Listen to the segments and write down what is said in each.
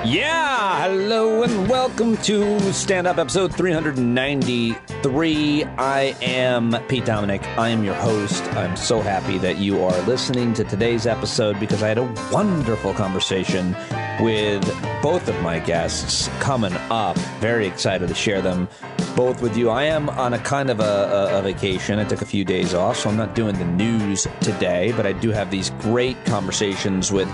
Yeah, hello and welcome to Stand Up episode 393. I am Pete Dominic. I am your host. I'm so happy that you are listening to today's episode because I had a wonderful conversation with both of my guests coming up. Very excited to share them both with you. I am on a kind of a vacation. I took a few days off, so I'm not doing the news today, but I do have these great conversations with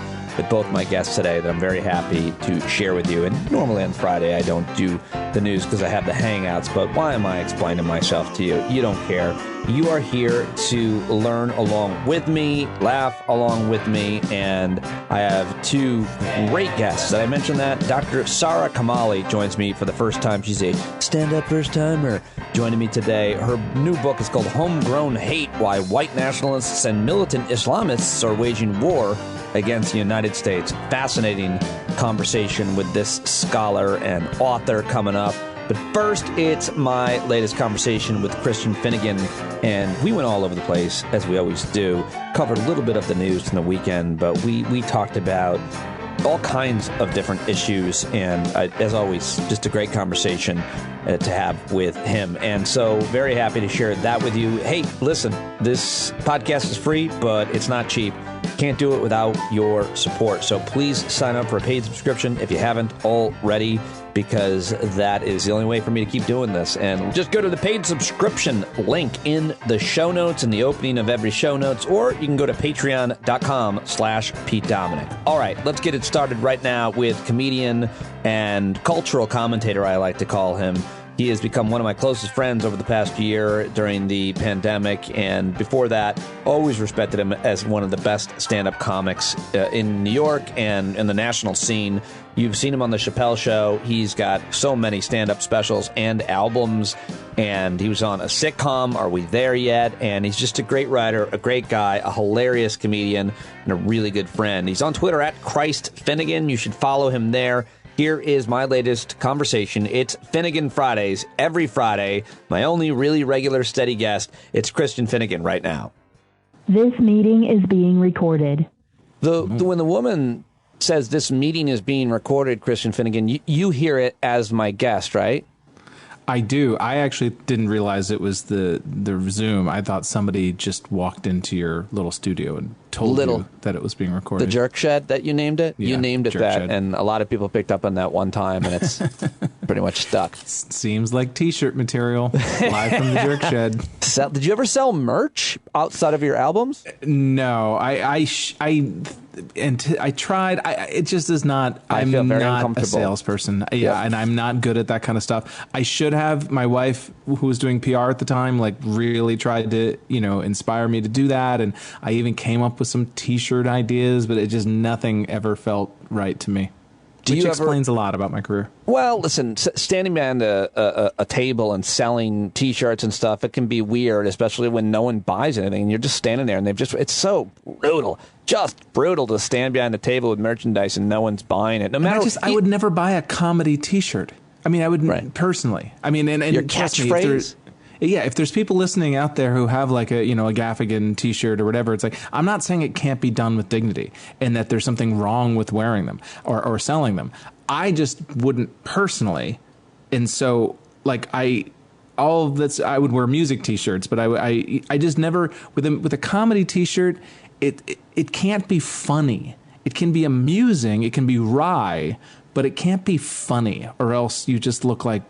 both my guests today that I'm very happy to share with you. And normally on Friday I don't do the news because I have the hangouts, but why am I explaining myself to you? You don't care. You are here to learn along with me, laugh along with me, and I have two great guests. Did I mention that? Dr. Sara Kamali joins me for the first time. She's a stand-up first-timer joining me today. Her new book is called Homegrown Hate: Why White Nationalists and Militant Islamists Are Waging War Against the United States. Fascinating conversation with this scholar and author coming up. But first, it's my latest conversation with Christian Finnegan, and we went all over the place, as we always do. Covered a little bit of the news from the weekend, but we talked about all kinds of different issues, and as always, just a great conversation to have with him. And so very happy to share that with you. Hey, listen, this podcast is free, but it's not cheap. Can't do it without your support. So please sign up for a paid subscription if you haven't already, because that is the only way for me to keep doing this. And just go to the paid subscription link in the show notes, in the opening of every show notes, or you can go to patreon.com/Pete Dominic. All right, let's get it started right now with comedian and cultural commentator, I like to call him. He has become one of my closest friends over the past year during the pandemic, and before that, always respected him as one of the best stand-up comics in New York and in the national scene. You've seen him on the Chappelle show. He's got so many stand-up specials and albums, and he was on a sitcom, Are We There Yet? And he's just a great writer, a great guy, a hilarious comedian, and a really good friend. He's on Twitter at Christ Finnegan. You should follow him there. Here is my latest conversation. It's Finnegan Fridays, every Friday. My only really regular steady guest, it's Christian Finnegan right now. This meeting is being recorded. When the woman says this meeting is being recorded, Christian Finnegan, you hear it as my guest, right? I do. I actually didn't realize it was the Zoom. I thought somebody just walked into your little studio and told you that it was being recorded. The jerk shed that you named it? Yeah, you named it that, shed. And a lot of people picked up on that one time, and it's pretty much stuck. Seems like T-shirt material, live from the jerk shed. Did you ever sell merch outside of your albums? No, I tried. It just is not. I'm feel very not a uncomfortable. salesperson. Yeah, and I'm not good at that kind of stuff. I should have. My wife, who was doing PR at the time, like really tried to, inspire me to do that. And I even came up with some T-shirt ideas, but it just nothing ever felt right to me. Which explains a lot about my career. Well, listen, standing behind a table and selling T-shirts and stuff, it can be weird, especially when no one buys anything. And you're just standing there, and it's so brutal, just brutal to stand behind a table with merchandise and no one's buying it. No matter, I would never buy a comedy T-shirt. I mean, I would personally. I mean, and your trust me, catchphrase. If there's people listening out there who have like a Gaffigan T-shirt or whatever, it's like, I'm not saying it can't be done with dignity and that there's something wrong with wearing them or selling them. I just wouldn't personally. And so like I would wear music T-shirts, but I just never with a comedy T-shirt, it can't be funny. It can be amusing. It can be wry, but it can't be funny, or else you just look like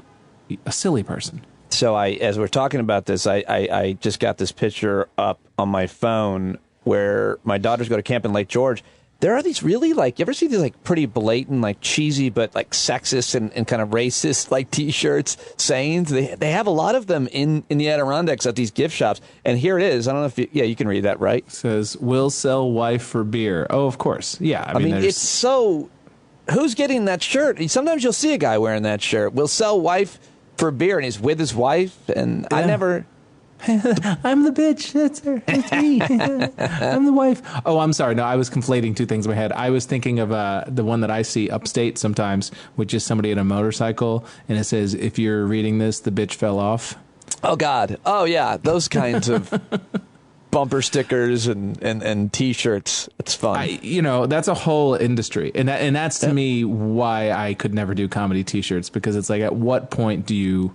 a silly person. So as we're talking about this, I just got this picture up on my phone where my daughters go to camp in Lake George. There are these really, you ever see these, pretty blatant, cheesy, but, sexist and kind of racist, T-shirts, sayings? They have a lot of them in the Adirondacks at these gift shops. And here it is. I don't know if you can read that, right? It says, "Will sell wife for beer." Oh, of course. Yeah. I mean it's so... Who's getting that shirt? Sometimes you'll see a guy wearing that shirt. "Will sell wife for beer," and he's with his wife, and yeah. I never... I'm the bitch. That's her. That's me. I'm the wife. Oh, I'm sorry. No, I was conflating two things in my head. I was thinking of the one that I see upstate sometimes, which is somebody on a motorcycle, and it says, "If you're reading this, the bitch fell off." Oh, God. Oh, yeah. Those kinds of bumper stickers and T-shirts. It's fun. That's a whole industry, and that's to me why I could never do comedy T-shirts, because it's like, at what point do you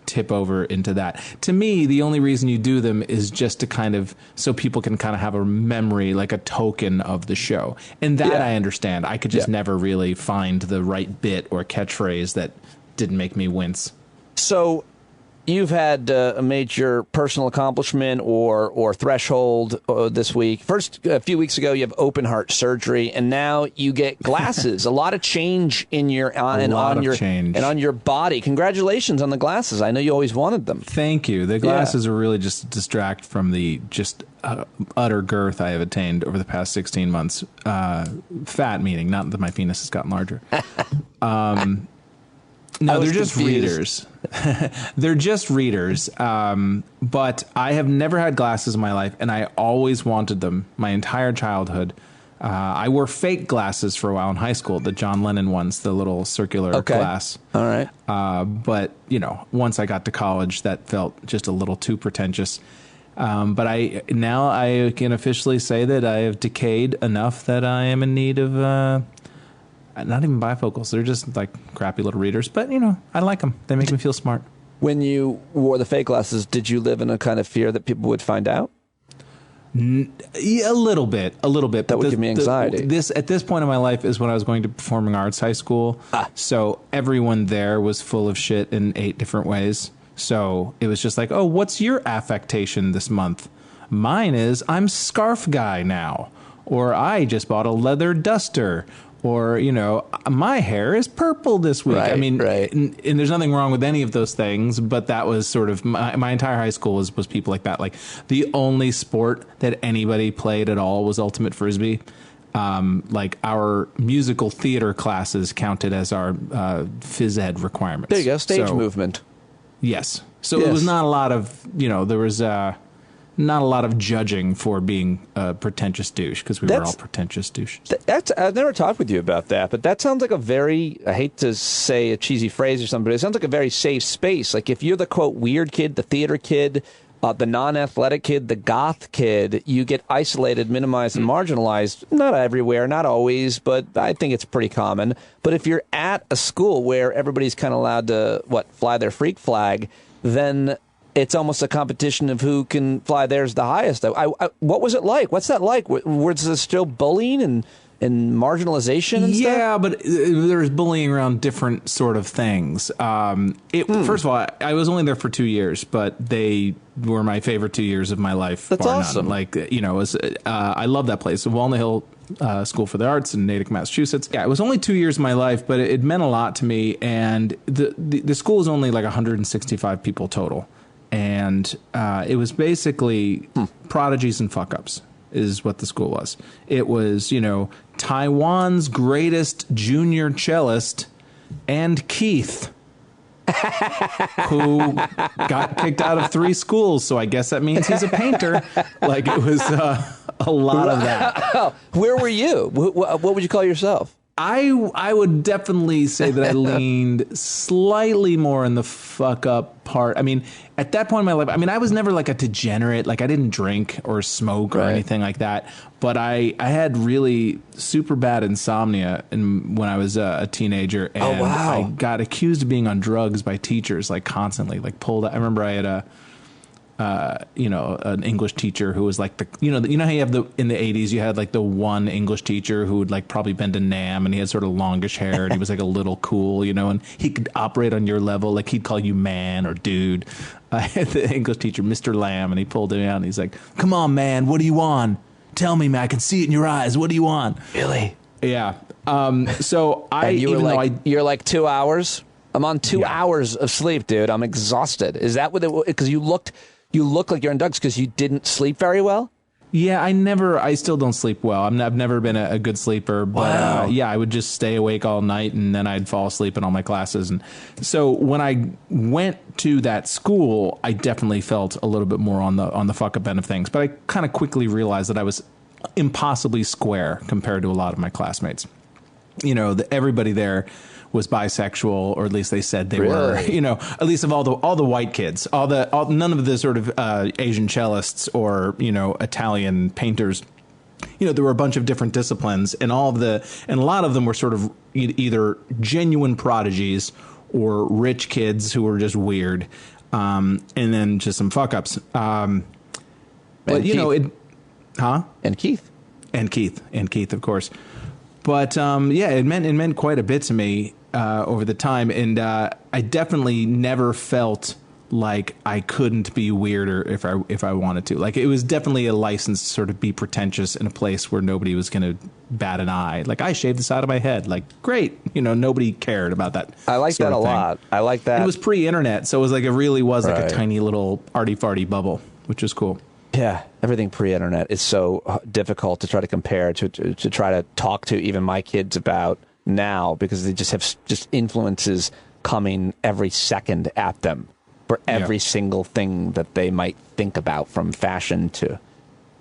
tip over into that? To me, the only reason you do them is just to kind of, so people can kind of have a memory, like a token of the show. And that I understand. I could just never really find the right bit or catchphrase that didn't make me wince. So you've had a major personal accomplishment or threshold this week. First, a few weeks ago, you have open heart surgery, and now you get glasses. A lot of change in your on your body. Congratulations on the glasses. I know you always wanted them. Thank you. The glasses are really just distract from the utter girth I have attained over the past 16 months. Fat meaning, not that my penis has gotten larger. No, they're just readers. They're just readers. But I have never had glasses in my life, and I always wanted them my entire childhood. I wore fake glasses for a while in high school, the John Lennon ones, the little circular glass. All right. But, once I got to college, that felt just a little too pretentious. But I can officially say that I have decayed enough that I am in need of... not even bifocals. They're just like crappy little readers. But, I like them. They make me feel smart. When you wore the fake glasses, did you live in a kind of fear that people would find out? Yeah, a little bit. That would give me anxiety. At this point in my life is when I was going to performing arts high school. So everyone there was full of shit in 8 different ways. So it was just like, oh, what's your affectation this month? Mine is I'm scarf guy now. Or I just bought a leather duster. Or, my hair is purple this week. Right, and there's nothing wrong with any of those things, but that was sort of my entire high school was people like that. Like, the only sport that anybody played at all was ultimate frisbee. Like, our musical theater classes counted as our phys ed requirements. There you go, stage movement. Yes. So it was not a lot of, there was... not a lot of judging for being a pretentious douche, because we were all pretentious douches. I've never talked with you about that, but that sounds like a very, I hate to say a cheesy phrase or something, but it sounds like a very safe space. Like, if you're the, quote, weird kid, the theater kid, the non-athletic kid, the goth kid, you get isolated, minimized, and marginalized. Not everywhere, not always, but I think it's pretty common. But if you're at a school where everybody's kind of allowed to, fly their freak flag, then... it's almost a competition of who can fly theirs the highest. What was it like? What's that like? Was there still bullying and marginalization and stuff? Yeah, but there was bullying around different sort of things. First of all, I was only there for 2 years, but they were my favorite 2 years of my life. That's awesome. Like, I love that place. Walnut Hill School for the Arts in Natick, Massachusetts. Yeah, it was only 2 years of my life, but it meant a lot to me. And the school is only like 165 people total. And it was basically prodigies and fuck-ups is what the school was. It was, Taiwan's greatest junior cellist and Keith, who got kicked out of 3 schools. So I guess that means he's a painter. Like, it was a lot of that. Where were you? What would you call yourself? I would definitely say that I leaned slightly more in the fuck up part. I mean, at that point in my life, I was never like a degenerate. Like, I didn't drink or smoke or anything like that. But I had really super bad insomnia when I was a teenager. And I got accused of being on drugs by teachers, like, constantly, like, pulled. I remember I had an English teacher who was like how you have in the 80s, you had like the one English teacher who would like probably been to NAM, and he had sort of longish hair, and he was like a little cool, and he could operate on your level. Like, he'd call you man or dude. I had the English teacher, Mr. Lamb, and he pulled him out and he's like, "Come on, man, what do you want? Tell me, man, I can see it in your eyes. What do you want?" Really? Yeah. So you're like 2 hours. I'm on 2 hours of sleep, dude. I'm exhausted. Is that what it? Because you look like you're in ducks because you didn't sleep very well? Yeah, I still don't sleep well. I've never been a good sleeper, but I would just stay awake all night, and then I'd fall asleep in all my classes. And so when I went to that school, I definitely felt a little bit more on the fuck up end of things. But I kind of quickly realized that I was impossibly square compared to a lot of my classmates. everybody there was bisexual, or at least they said they were. At least of all the white kids, none of the sort of Asian cellists or Italian painters. There were a bunch of different disciplines, and a lot of them were sort of either genuine prodigies or rich kids who were just weird, and then just some fuck ups. But And Keith, of course. But it meant quite a bit to me over the time, and I definitely never felt like I couldn't be weirder if I wanted to. Like, it was definitely a license to sort of be pretentious in a place where nobody was going to bat an eye. Like, I shaved the side of my head. Like, great. Nobody cared about that. I like that a lot. I like that. And it was pre-internet, so it was like, it really was like a tiny little arty-farty bubble, which was cool. Yeah, everything pre-internet is so difficult to try to compare to try to talk to even my kids about now, because they just have just influences coming every second at them for every single thing that they might think about, from fashion to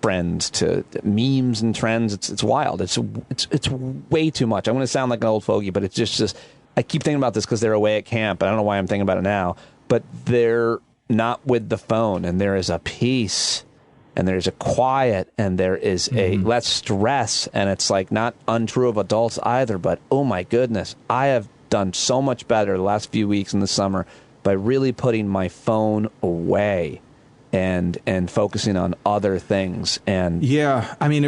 friends to memes and trends. It's wild. It's way too much. I'm going to sound like an old fogey, but it's just I keep thinking about this because they're away at camp. I don't know why I'm thinking about it now, but they're not with the phone, and there is a peace, and there's a quiet, and there is a less stress, and it's like not untrue of adults either, but oh my goodness, I have done so much better the last few weeks in the summer by really putting my phone away and focusing on other things. And yeah, I mean,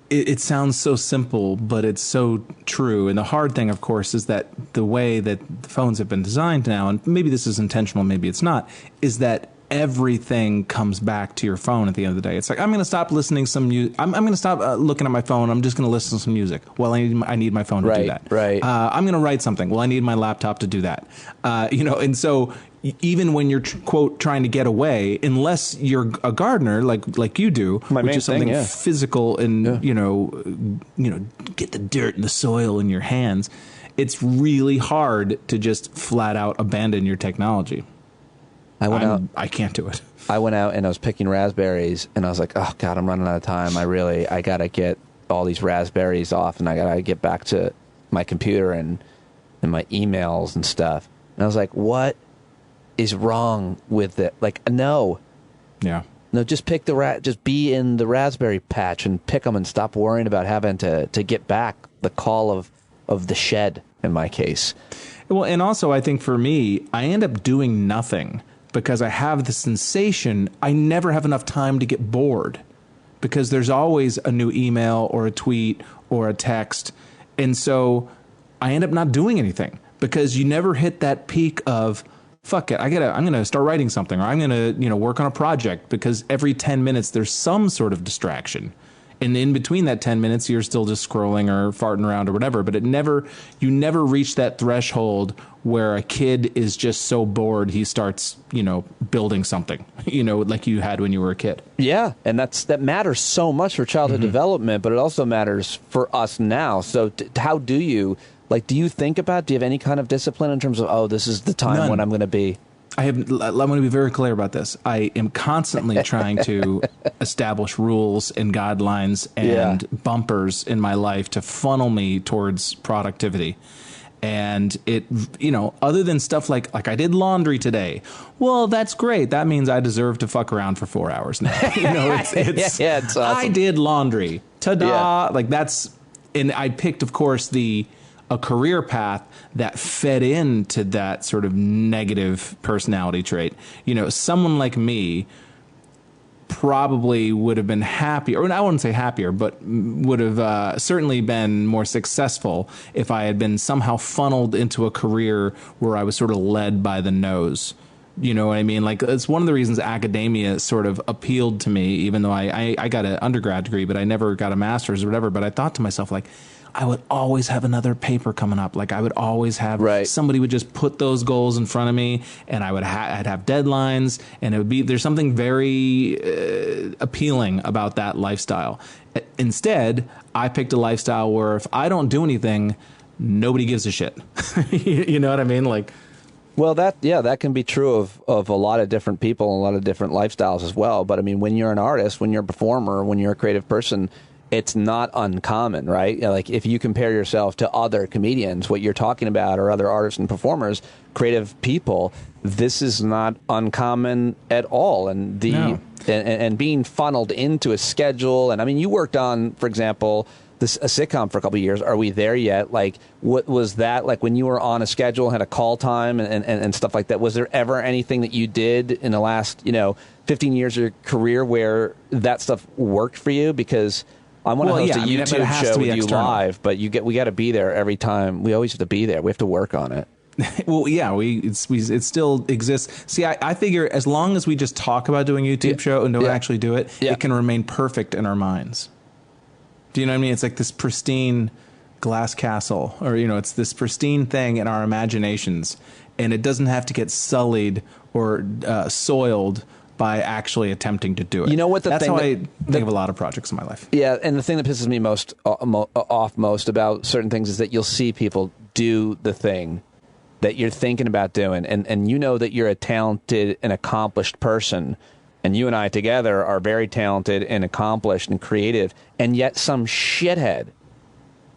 it sounds so simple, but it's so true. And the hard thing, of course, is that the way that the phones have been designed now, and maybe this is intentional, maybe it's not, is that everything comes back to your phone at the end of the day. It's like, I'm going to stop listening some music. I'm going to stop looking at my phone. I'm just going to listen to some music. Well, I need my phone to do that. Right. I'm going to write something. Well, I need my laptop to do that. And so even when you're quote trying to get away, unless you're a gardener like you do, which is something physical and get the dirt and the soil in your hands, it's really hard to just flat out abandon your technology. I can't do it. I went out and I was picking raspberries, and I was like, oh God, I'm running out of time. I got to get all these raspberries off, and I got to get back to my computer and my emails and stuff. And I was like, what is wrong with it? Like, no. Yeah. No, just pick just be in the raspberry patch and pick them, and stop worrying about having to get back the call of the shed, in my case. Well, and also I think for me, I end up doing nothing because I have the sensation I never have enough time to get bored, because there's always a new email or a tweet or a text. And so I end up not doing anything, because you never hit that peak of, fuck it, I'm going to start writing something, or I'm going to, work on a project, because every 10 minutes there's some sort of distraction. And in between that 10 minutes, you're still just scrolling or farting around or whatever. But you never reach that threshold where a kid is just so bored he starts, building something, like you had when you were a kid. Yeah, and that matters so much for childhood development, but it also matters for us now. So how do you, do you think about, do you have any kind of discipline in terms of, oh, this is the time when I'm going to be... I'm going to be very clear about this. I am constantly trying to establish rules and guidelines and bumpers in my life to funnel me towards productivity. And it, other than stuff like I did laundry today. Well, that's great. That means I deserve to fuck around for 4 hours now. It's awesome. I did laundry. Ta-da! Yeah. And I picked, of course, a career path that fed into that sort of negative personality trait. Someone like me probably would have been happier, or I wouldn't say happier, but would have certainly been more successful if I had been somehow funneled into a career where I was sort of led by the nose. You know what I mean? It's one of the reasons academia sort of appealed to me, even though I got an undergrad degree, but I never got a master's or whatever. But I thought to myself, I would always have another paper coming up. I would always have somebody would just put those goals in front of me, and I'd have deadlines, and there's something very appealing about that lifestyle. Instead, I picked a lifestyle where if I don't do anything, nobody gives a shit. You know what I mean? Well, that can be true of a lot of different people and a lot of different lifestyles as well. But I mean, when you're an artist, when you're a performer, when you're a creative person, it's not uncommon, right? Like if you compare yourself to other comedians, what you're talking about, or other artists and performers, creative people, this is not uncommon at all. And and being funneled into a schedule. And I mean, you worked on, for example, a sitcom for a couple of years. Are we there yet? Like, what was that like when you were on a schedule, had a call time and stuff like that? Was there ever anything that you did in the last, 15 years of your career where that stuff worked for you? Because I want to host a YouTube show with you live, but we got to be there every time. We always have to be there. We have to work on it. Well, yeah, it still exists. See, I figure as long as we just talk about doing a YouTube show and don't actually do it, it can remain perfect in our minds. Do you know what I mean? It's like this pristine glass castle, or, it's this pristine thing in our imaginations, and it doesn't have to get sullied or soiled by actually attempting to do it. You know what? That's how I think of a lot of projects in my life. Yeah, and the thing that pisses me off most about certain things is that you'll see people do the thing that you're thinking about doing, and you know that you're a talented and accomplished person, and you and I together are very talented and accomplished and creative, and yet some shithead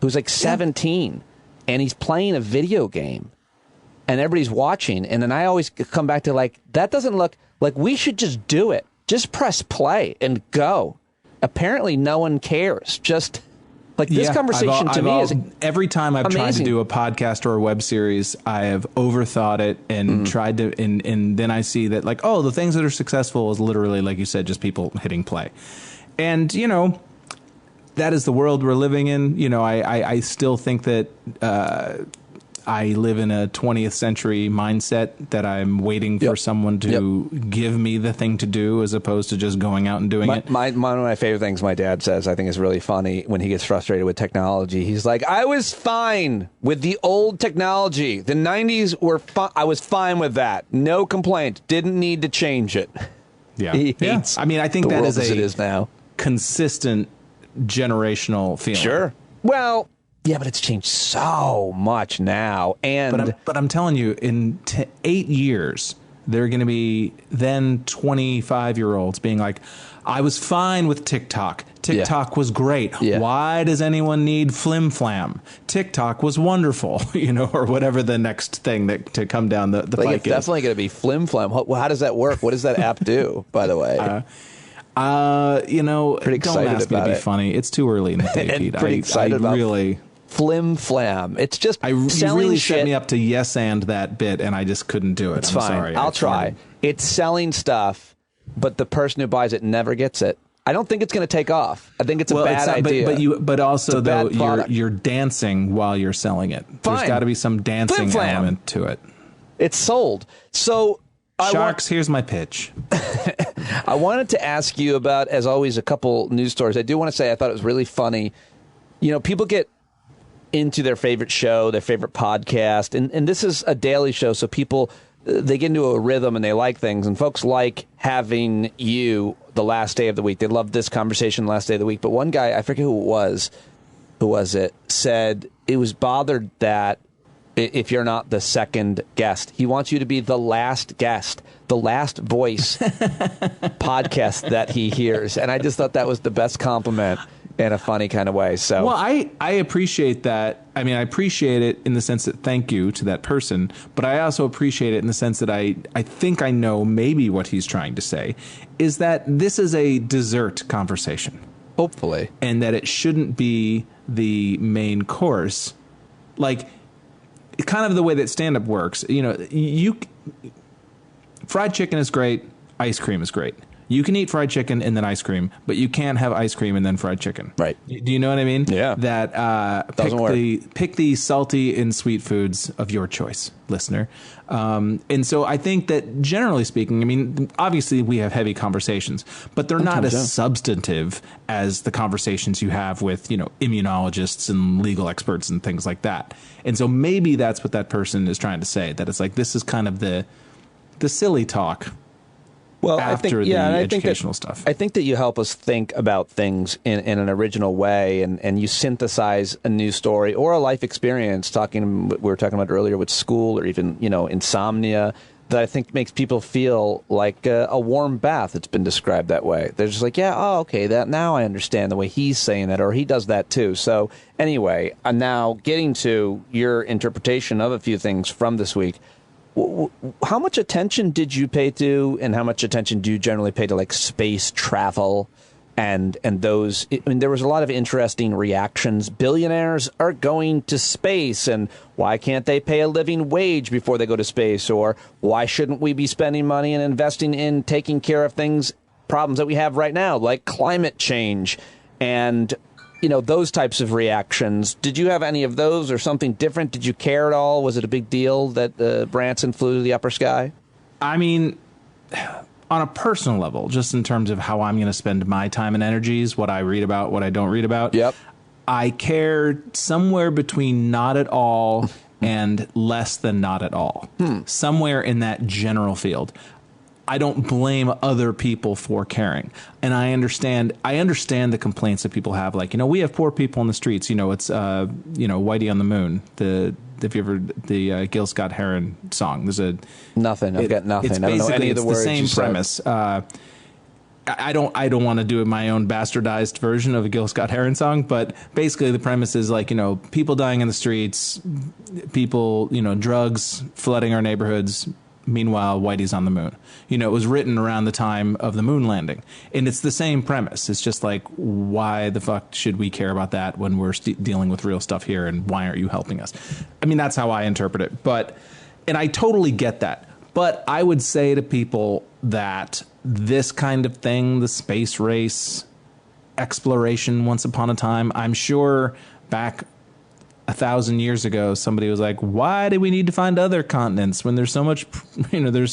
who's like 17 and he's playing a video game and everybody's watching, and then I always come back to like, that doesn't look like, we should just do it. Just press play and go. Apparently no one cares. Just like this conversation to me is every time I've tried to do a podcast or a web series, I have overthought it and tried to, and then I see that like, the things that are successful is literally, like you said, just people hitting play. And, that is the world we're living in. I still think that I live in a 20th century mindset that I'm waiting for someone to give me the thing to do as opposed to just going out and doing it. One of my favorite things my dad says, I think is really funny when he gets frustrated with technology. He's like, I was fine with the old technology. The 90s were I was fine with that. No complaint. Didn't need to change it. Yeah. I mean, I think that is it is now. Consistent generational feeling. Sure. Well, yeah, but it's changed so much now. And but I'm telling you, in 8 years, there are going to be then 25-year-olds being like, I was fine with TikTok. TikTok was great. Yeah. Why does anyone need Flim Flam? TikTok was wonderful, or whatever the next thing to come down the pike it's definitely going to be Flim Flam. How does that work? What does that app do, by the way? Pretty excited don't ask me to be funny. It's too early in the day, Pete. Pretty excited about really Flim Flam. It's just you selling really shit. set me up to yes and that bit, and I just couldn't do it. It's I'm fine. sorry. I'll try. It's selling stuff, but the person who buys it never gets it. I don't think it's going to take off. I think it's a bad idea. But also though you're dancing while you're selling it. Fine. There's got to be some dancing element to it. It's sold. So Sharks, here's my pitch. I wanted to ask you about, as always, a couple news stories. I do want to say I thought it was really funny. People get into their favorite show, their favorite podcast, and this is a daily show, so people, they get into a rhythm and they like things, and folks like having you the last day of the week. They love this conversation the last day of the week. But one guy, I forget who was it, said it was bothered that if you're not the second guest, he wants you to be the last guest, the last voice podcast that he hears. And I just thought that was the best compliment in a funny kind of way. So, well, I appreciate that. I mean, I appreciate it in the sense that thank you to that person, but I also appreciate it in the sense that I think I know maybe what he's trying to say is that this is a dessert conversation. Hopefully. And that it shouldn't be the main course. Like, kind of the way that stand-up works. Fried chicken is great. Ice cream is great. You can eat fried chicken and then ice cream, but you can't have ice cream and then fried chicken. Right. Do you know what I mean? Yeah. That pick the salty and sweet foods of your choice, listener. And so I think that generally speaking, I mean, obviously we have heavy conversations, but they're not as substantive as the conversations you have with, immunologists and legal experts and things like that. And so maybe that's what that person is trying to say, that it's like, this is kind of the silly talk. Well, after the educational stuff. I think that you help us think about things in an original way, and you synthesize a news story or a life experience. We were talking about earlier with school, or even insomnia, that I think makes people feel like a warm bath. It's been described that way. They're just like, yeah, oh, okay, that now I understand the way he's saying it, or he does that too. So anyway, I'm now getting to your interpretation of a few things from this week. How much attention did you pay to, and how much attention do you generally pay to, like, space travel and those? I mean, there was a lot of interesting reactions. Billionaires are going to space, and why can't they pay a living wage before they go to space? Or why shouldn't we be spending money and investing in taking care of problems that we have right now, like climate change and, you know, those types of reactions? Did you have any of those or something different? Did you care at all? Was it a big deal that Branson flew to the upper sky? I mean, on a personal level, just in terms of how I'm going to spend my time and energies, what I read about, what I don't read about. Yep. I care somewhere between not at all and less than not at all. Somewhere in that general field. I don't blame other people for caring. And I understand the complaints that people have. Like, you know, we have poor people in the streets. You know, it's, Whitey on the Moon, the Gil Scott-Heron song. I've got nothing. I don't know any of the words. It's the same premise. I don't want to do my own bastardized version of a Gil Scott-Heron song, but basically the premise is, like, you know, people dying in the streets, people, you know, drugs flooding our neighborhoods. Meanwhile, Whitey's on the moon. You know, it was written around the time of the moon landing. And it's the same premise. It's just like, why the fuck should we care about that when we're dealing with real stuff here, and why aren't you helping us? I mean, that's how I interpret it. And I totally get that. But I would say to people that this kind of thing, the space race, exploration once upon a time, I'm sure back 1,000 years ago, somebody was like, why do we need to find other continents when there's so much, you know,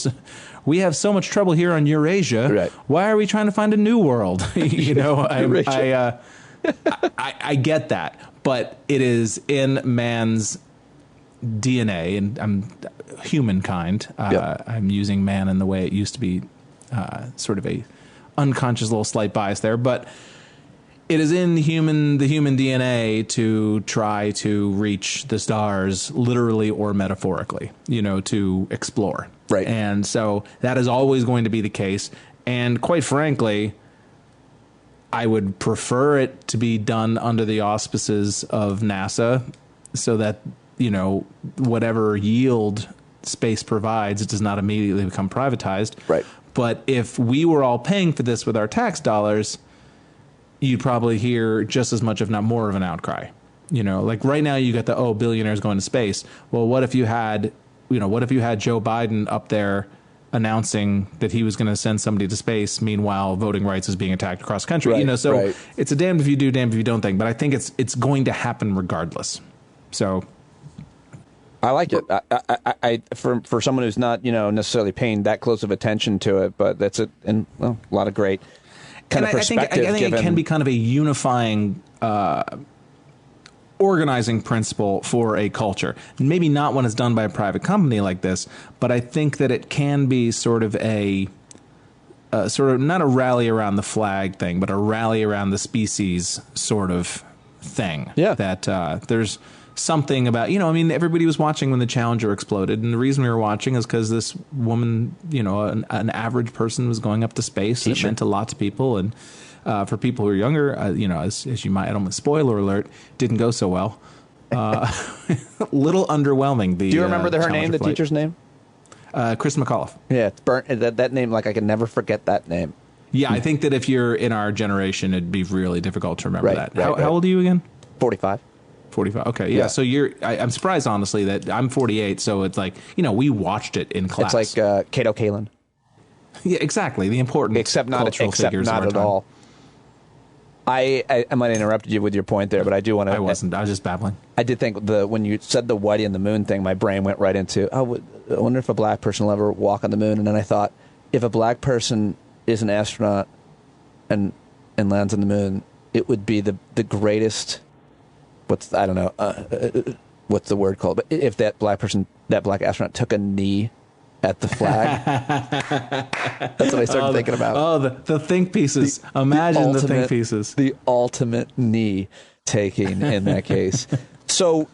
we have so much trouble here on Eurasia. Right. Why are we trying to find a new world? You know, I get that, but it is in man's DNA, and I'm humankind. Yep. I'm using man in the way it used to be, sort of a unconscious little slight bias there, but it is in the human DNA to try to reach the stars, literally or metaphorically, you know, to explore. Right. And so that is always going to be the case. And quite frankly, I would prefer it to be done under the auspices of NASA, so that, you know, whatever yield space provides, it does not immediately become privatized. Right. But if we were all paying for this with our tax dollars, you'd probably hear just as much, if not more, of an outcry. You know, like right now you got the, billionaires going to space. Well, what if you had Joe Biden up there announcing that he was going to send somebody to space, meanwhile voting rights is being attacked across the country? Right, you know, so It's a damned if you do, damned if you don't thing. But I think it's going to happen regardless. So I like it. I for someone who's not, you know, necessarily paying that close of attention to it, but that's a lot of great kind of perspective. I think it can be kind of a unifying organizing principle for a culture. Maybe not when it's done by a private company like this, but I think that it can be sort of not a rally around the flag thing, but a rally around the species sort of thing. Yeah. That there's something about, you know, I mean, everybody was watching when the Challenger exploded, and the reason we were watching is because this woman, you know, an average person was going up to space. It meant a lot to people, and for people who are younger, you know, as you might, I don't, spoiler alert, didn't go so well. Little underwhelming. Do you remember her name, the teacher's name? Chris McAuliffe. Yeah, it's burnt. That name, like, I can never forget that name. Yeah, I think that if you're in our generation, it'd be really difficult to remember that. How old are you again? 45. 45. Okay. Yeah. So I'm surprised, honestly, that I'm 48. So it's like, you know, we watched it in class. It's like Cato Kalin. Yeah, exactly. The important cultural figures not at all. I might have interrupted you with your point there, but I do want to. I wasn't. I was just babbling. I did think when you said the Whitey and the moon thing, my brain went right into, I wonder if a black person will ever walk on the moon. And then I thought, if a black person is an astronaut and lands on the moon, it would be the greatest. What's the word called? But if that black astronaut took a knee at the flag, that's what I started thinking about. Oh, the think pieces. Imagine the think pieces. The ultimate knee taking in that case. So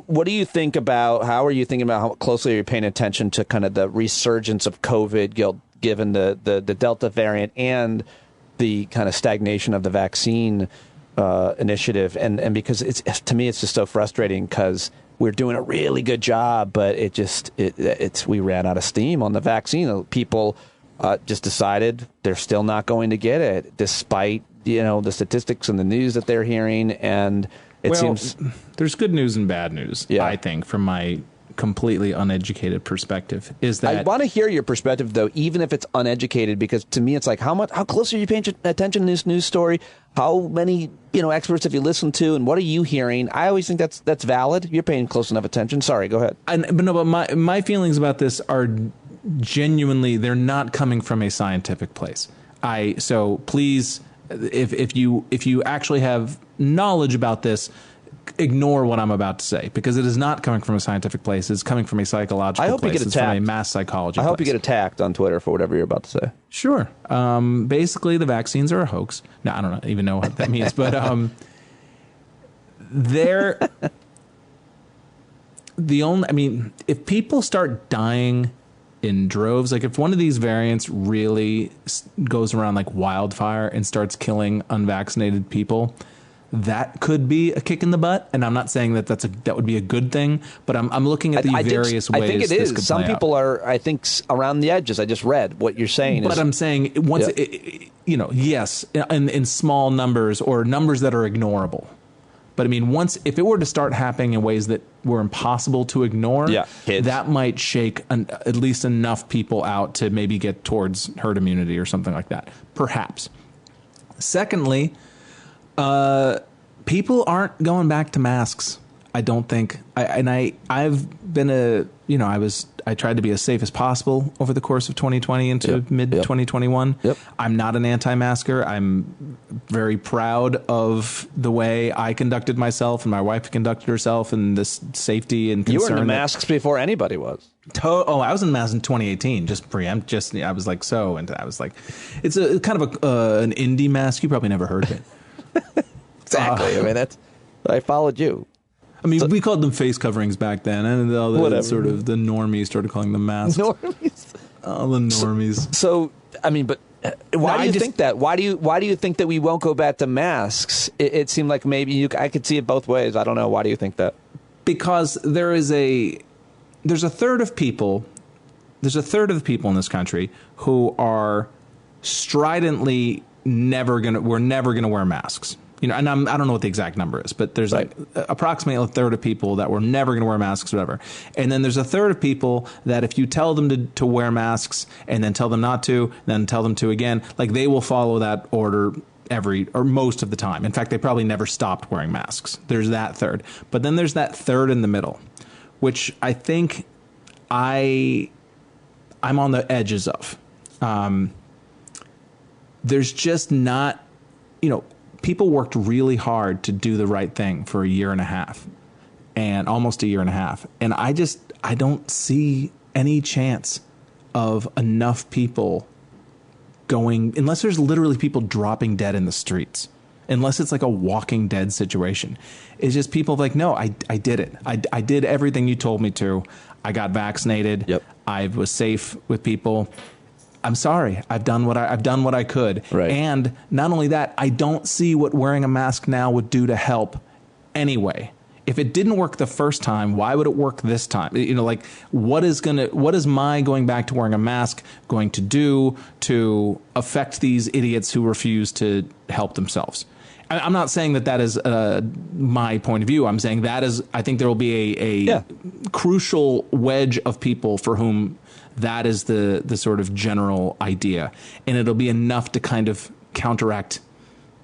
what do you think about, how are you thinking about how closely are you paying attention to kind of the resurgence of COVID, given the Delta variant and the kind of stagnation of the vaccine initiative? And because to me, it's just so frustrating because we're doing a really good job, but we ran out of steam on the vaccine. People just decided they're still not going to get it, despite, the statistics and the news that they're hearing. And it seems there's good news and bad news, I think, from my completely uneducated perspective, is that I want to hear your perspective, though, even if it's uneducated, because to me, it's like, how close are you paying attention to this news story? How many, experts have you listened to, and what are you hearing? I always think that's valid. You're paying close enough attention. Sorry, go ahead. But my feelings about this are genuinely, they're not coming from a scientific place. So please, if you actually have knowledge about this, ignore what I'm about to say, because it is not coming from a scientific place. It's coming from a psychological place. I hope you get attacked. It's from a mass psychology I hope place. you get attacked on Twitter for whatever you're about to say. Sure. Basically, the vaccines are a hoax. No, I don't even know what that means, but if people start dying in droves, like if one of these variants really goes around like wildfire and starts killing unvaccinated people, that could be a kick in the butt. And I'm not saying that would be a good thing, but I'm looking at various ways. I think it is. Some people are, I think, around the edges. I just read what you're saying. But I'm saying once, yes, in small numbers or numbers that are ignorable. But I mean, if it were to start happening in ways that were impossible to ignore, that might shake at least enough people out to maybe get towards herd immunity or something like that. Perhaps. Secondly, people aren't going back to masks. I don't think. I've been I tried to be as safe as possible over the course of 2020 into mid 2021. Yep. I'm not an anti-masker. I'm very proud of the way I conducted myself and my wife conducted herself, and this safety and concern. You were in masks before anybody was. I was in masks in 2018. I was like, and I was like, it's a kind of an indie mask. You probably never heard of it. Exactly. I followed you. I mean, we called them face coverings back then, and all the sort of the normies started calling them masks. Normies. Oh, the normies. So I mean, but why do you think that? Why do you think that we won't go back to masks? It seemed like maybe I could see it both ways. I don't know. Why do you think that? Because there's a third of people. There's a third of the people in this country who are stridently we're never gonna wear masks. And I don't know what the exact number is, but there's like approximately a third of people that were never going to wear masks, or whatever. And then there's a third of people that if you tell them to wear masks and then tell them not to, then tell them to again, like they will follow that order most of the time. In fact, they probably never stopped wearing masks. There's that third. But then there's that third in the middle, which I think I'm on the edges of. There's just not, people worked really hard to do the right thing for a year and a half, and almost a year and a half. And I don't see any chance of enough people going, unless there's literally people dropping dead in the streets, unless it's like a Walking Dead situation. It's just people like, no, I did it. I did everything you told me to. I got vaccinated. Yep. I was safe with people. I'm sorry. I've done what I could. Right. And not only that, I don't see what wearing a mask now would do to help anyway. If it didn't work the first time, why would it work this time? What is my going back to wearing a mask going to do to affect these idiots who refuse to help themselves? I'm not saying that is my point of view. I'm saying I think there will be a crucial wedge of people for whom that is the sort of general idea. And it'll be enough to kind of counteract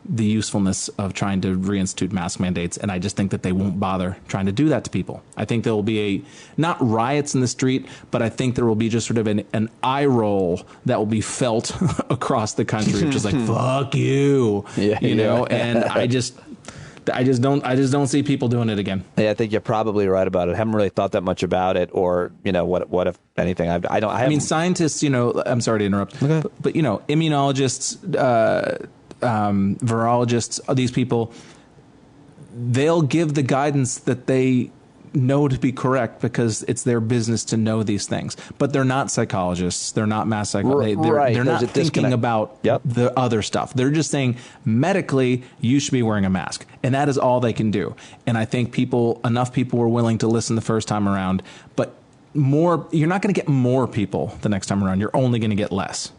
the usefulness of trying to reinstitute mask mandates. And I just think that they won't bother trying to do that to people. I think there will be not riots in the street, but I think there will be just sort of an eye roll that will be felt across the country, just like, fuck you, and I just don't see people doing it again. Yeah, I think you're probably right about it. I haven't really thought that much about it, or what if anything? I mean, scientists. I'm sorry to interrupt, okay. but immunologists, virologists, these people, they'll give the guidance that they know to be correct because it's their business to know these things. But they're not psychologists. They're not mass psychologists. They're not thinking about the other stuff. They're just saying medically you should be wearing a mask, and that is all they can do. And I think enough people were willing to listen the first time around, but you're not going to get more people the next time around. You're only going to get less.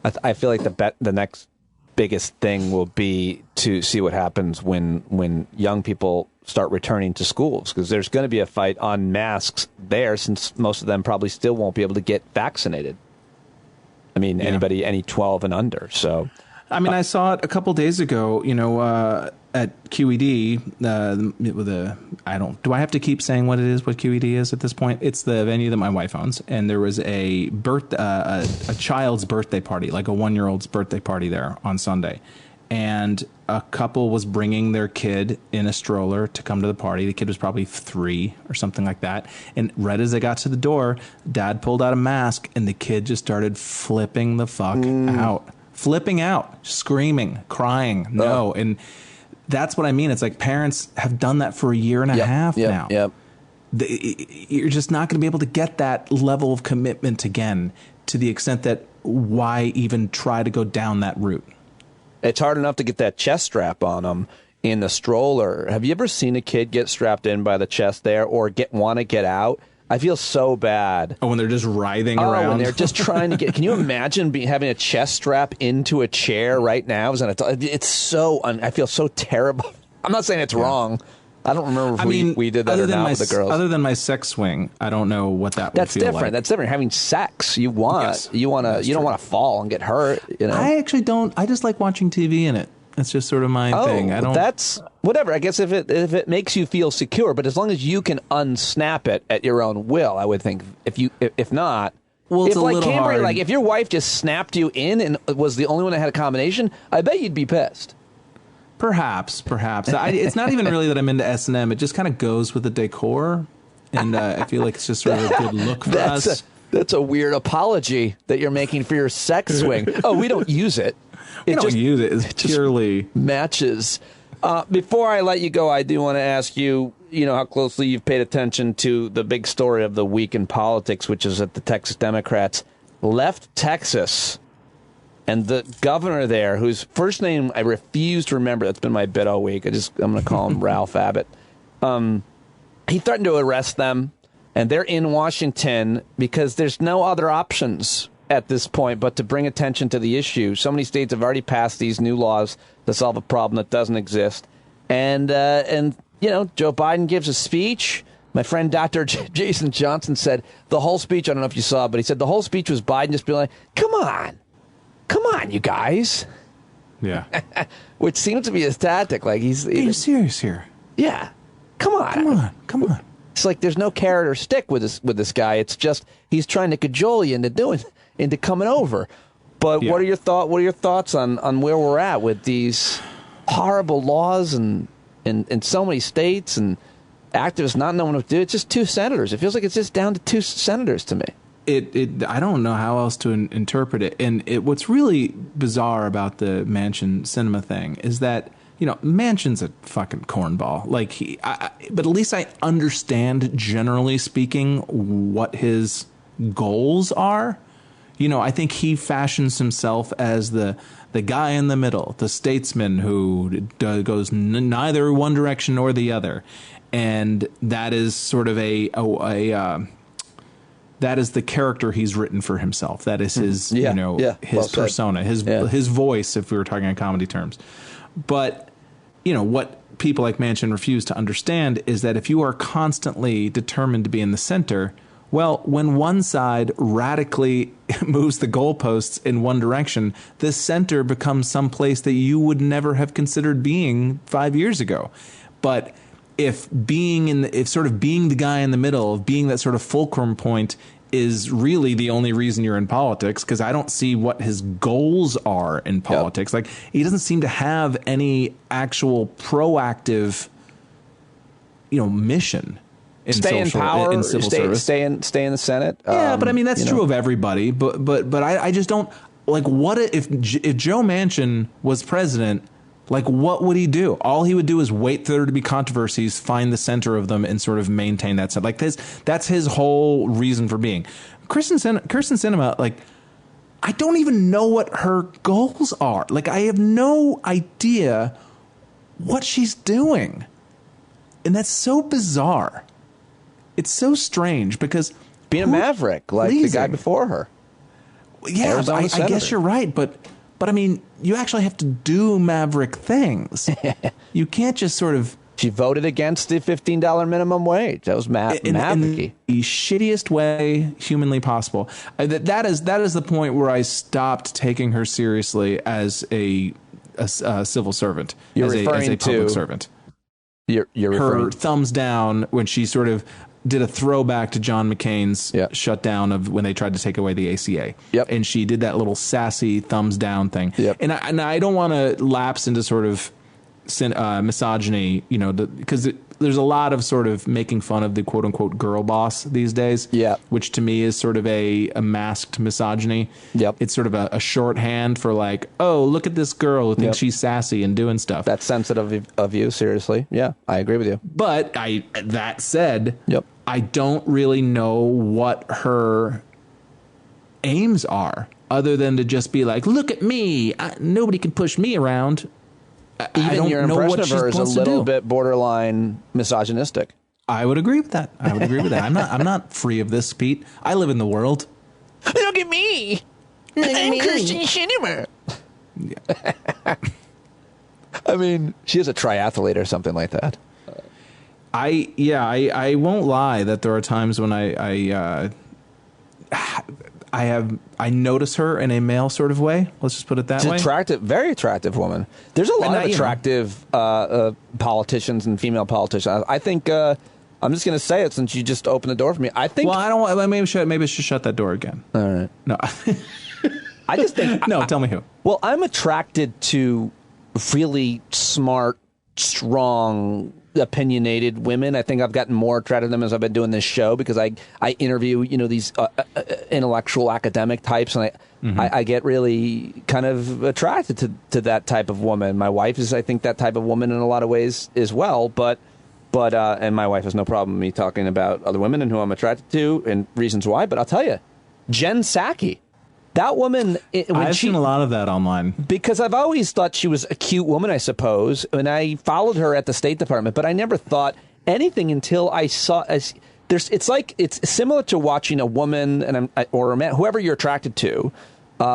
I feel like the next biggest thing will be to see what happens when young people start returning to schools, because there's going to be a fight on masks there, since most of them probably still won't be able to get vaccinated. I mean, any 12 and under. So, I mean, I saw it a couple days ago, at QED, do I have to keep saying what QED is at this point? It's the venue that my wife owns, and there was a child's birthday party, like a 1-year-old's birthday party there on Sunday. And a couple was bringing their kid in a stroller to come to the party. The kid was probably 3 or something like that. And right as they got to the door, Dad pulled out a mask, and the kid just started flipping the fuck out. Flipping out, screaming, crying. No. And that's what I mean. It's like parents have done that for a year and a half now. Yep. You're just not going to be able to get that level of commitment again, to the extent that why even try to go down that route? It's hard enough to get that chest strap on them in the stroller. Have you ever seen a kid get strapped in by the chest there, or want to get out? I feel so bad. Oh, when they're just writhing around. When they're just trying to get. Can you imagine having a chest strap into a chair right now? It's so. I feel so terrible. I'm not saying it's wrong. I don't remember if we did that or not with the girls. Other than my sex swing, I don't know what that would feel like. That's different. Having sex, you don't want to fall and get hurt. I actually don't. I just like watching TV in it. That's just sort of my thing. That's whatever. I guess if it makes you feel secure, but as long as you can unsnap it at your own will, I would think. If not, well, it's a little hard. Like if your wife just snapped you in and was the only one that had a combination, I bet you'd be pissed. Perhaps. It's not even really that I'm into S&M. It just kind of goes with the decor, and I feel like it's just sort of a good look for us. That's a weird apology that you're making for your sex swing. Oh, we don't use it. We don't use it. It's purely matches. Before I let you go, I do want to ask you, how closely you've paid attention to the big story of the week in politics, which is that the Texas Democrats left Texas. And the governor there, whose first name I refuse to remember, that's been my bit all week. I'm going to call him Ralph Abbott. He threatened to arrest them, and they're in Washington because there's no other options at this point but to bring attention to the issue. So many states have already passed these new laws to solve a problem that doesn't exist. And Joe Biden gives a speech. My friend Dr. Jason Johnson said the whole speech, I don't know if you saw, but he said the whole speech was Biden just being like, come on, you guys. Yeah. Which seems to be his tactic. Like are you serious here? Yeah. Come on. It's like there's no carrot or stick with this guy. It's just he's trying to cajole you into coming over. But what are your thoughts on where we're at with these horrible laws and in so many states and activists not knowing what to do? It's just 2 senators. It feels like it's just down to 2 senators to me. I don't know how else to interpret it. And what's really bizarre about the Manchin cinema thing is that, Manchin's a fucking cornball. Like but at least I understand, generally speaking, what his goals are. I think he fashions himself as the guy in the middle, the statesman who goes neither one direction nor the other. And that is sort of that is the character he's written for himself. That is his, his persona, his voice, if we were talking in comedy terms. But, what people like Manchin refuse to understand is that if you are constantly determined to be in the center, well, when one side radically moves the goalposts in one direction, the center becomes some place that you would never have considered being 5 years ago. But if being the guy in the middle, of being that sort of fulcrum point is really the only reason you're in politics, because I don't see what his goals are in politics. Yep. Like, he doesn't seem to have any actual proactive, mission. Stay in power, in civil service. Stay in the Senate. Yeah, but I mean that's true of everybody. But I just don't like. What if Joe Manchin was president? Like, what would he do? All he would do is wait for there to be controversies, find the center of them, and sort of maintain that. Like, that's his whole reason for being. Kirsten Sinema, like, I don't even know what her goals are. Like, I have no idea what she's doing. And that's so bizarre. It's so strange because... Being a maverick, like the guy before her. Yeah, I guess you're right, but I mean, you actually have to do maverick things. You can't just sort of... She voted against the $15 minimum wage. That was mavericky. In the shittiest way humanly possible. That is the point where I stopped taking her seriously as a civil servant. You're as referring a public servant. You're her thumbs down when she sort of did a throwback to John McCain's shutdown of when they tried to take away the ACA. Yep. And she did that little sassy thumbs down thing. Yep. And I don't want to lapse into sort of misogyny, you know, because there's a lot of sort of making fun of the quote unquote girl boss these days. Yeah. Which to me is sort of a masked misogyny. Yep. It's sort of a shorthand for like, oh, look at this girl who thinks she's sassy and doing stuff. That's sensitive of you, seriously. Yeah, I agree with you. But that said, yep. I don't really know what her aims are other than to just be like, look at me. Nobody can push me around. Even your impression of her is a little bit borderline misogynistic. I would agree with that. I'm not free of this, Pete. I live in the world. Look at me. I'm Kirsten Sinema. Yeah. I mean, she is a triathlete or something like that. I won't lie that there are times when I notice her in a male sort of way. Let's just put it that way. She's attractive, very attractive woman. There's a lot of attractive politicians and female politicians. I think I'm just going to say it since you just opened the door for me. I think. Well, I don't want. Maybe I should shut that door again. All right. No. I just think. No, tell me who. Well, I'm attracted to really smart, strong, opinionated women. I think I've gotten more attracted to them as I've been doing this show because I interview, you know, these intellectual academic types, and I get really kind of attracted to that type of woman. My wife is, I think, that type of woman in a lot of ways as well, but and my wife has no problem with me talking about other women and who I'm attracted to and reasons why, but I'll tell you, Jen Psaki. That woman... I've seen a lot of that online. Because I've always thought she was a cute woman, I suppose, and I followed her at the State Department, but I never thought anything until I saw... It's similar to watching a woman or a man, whoever you're attracted to,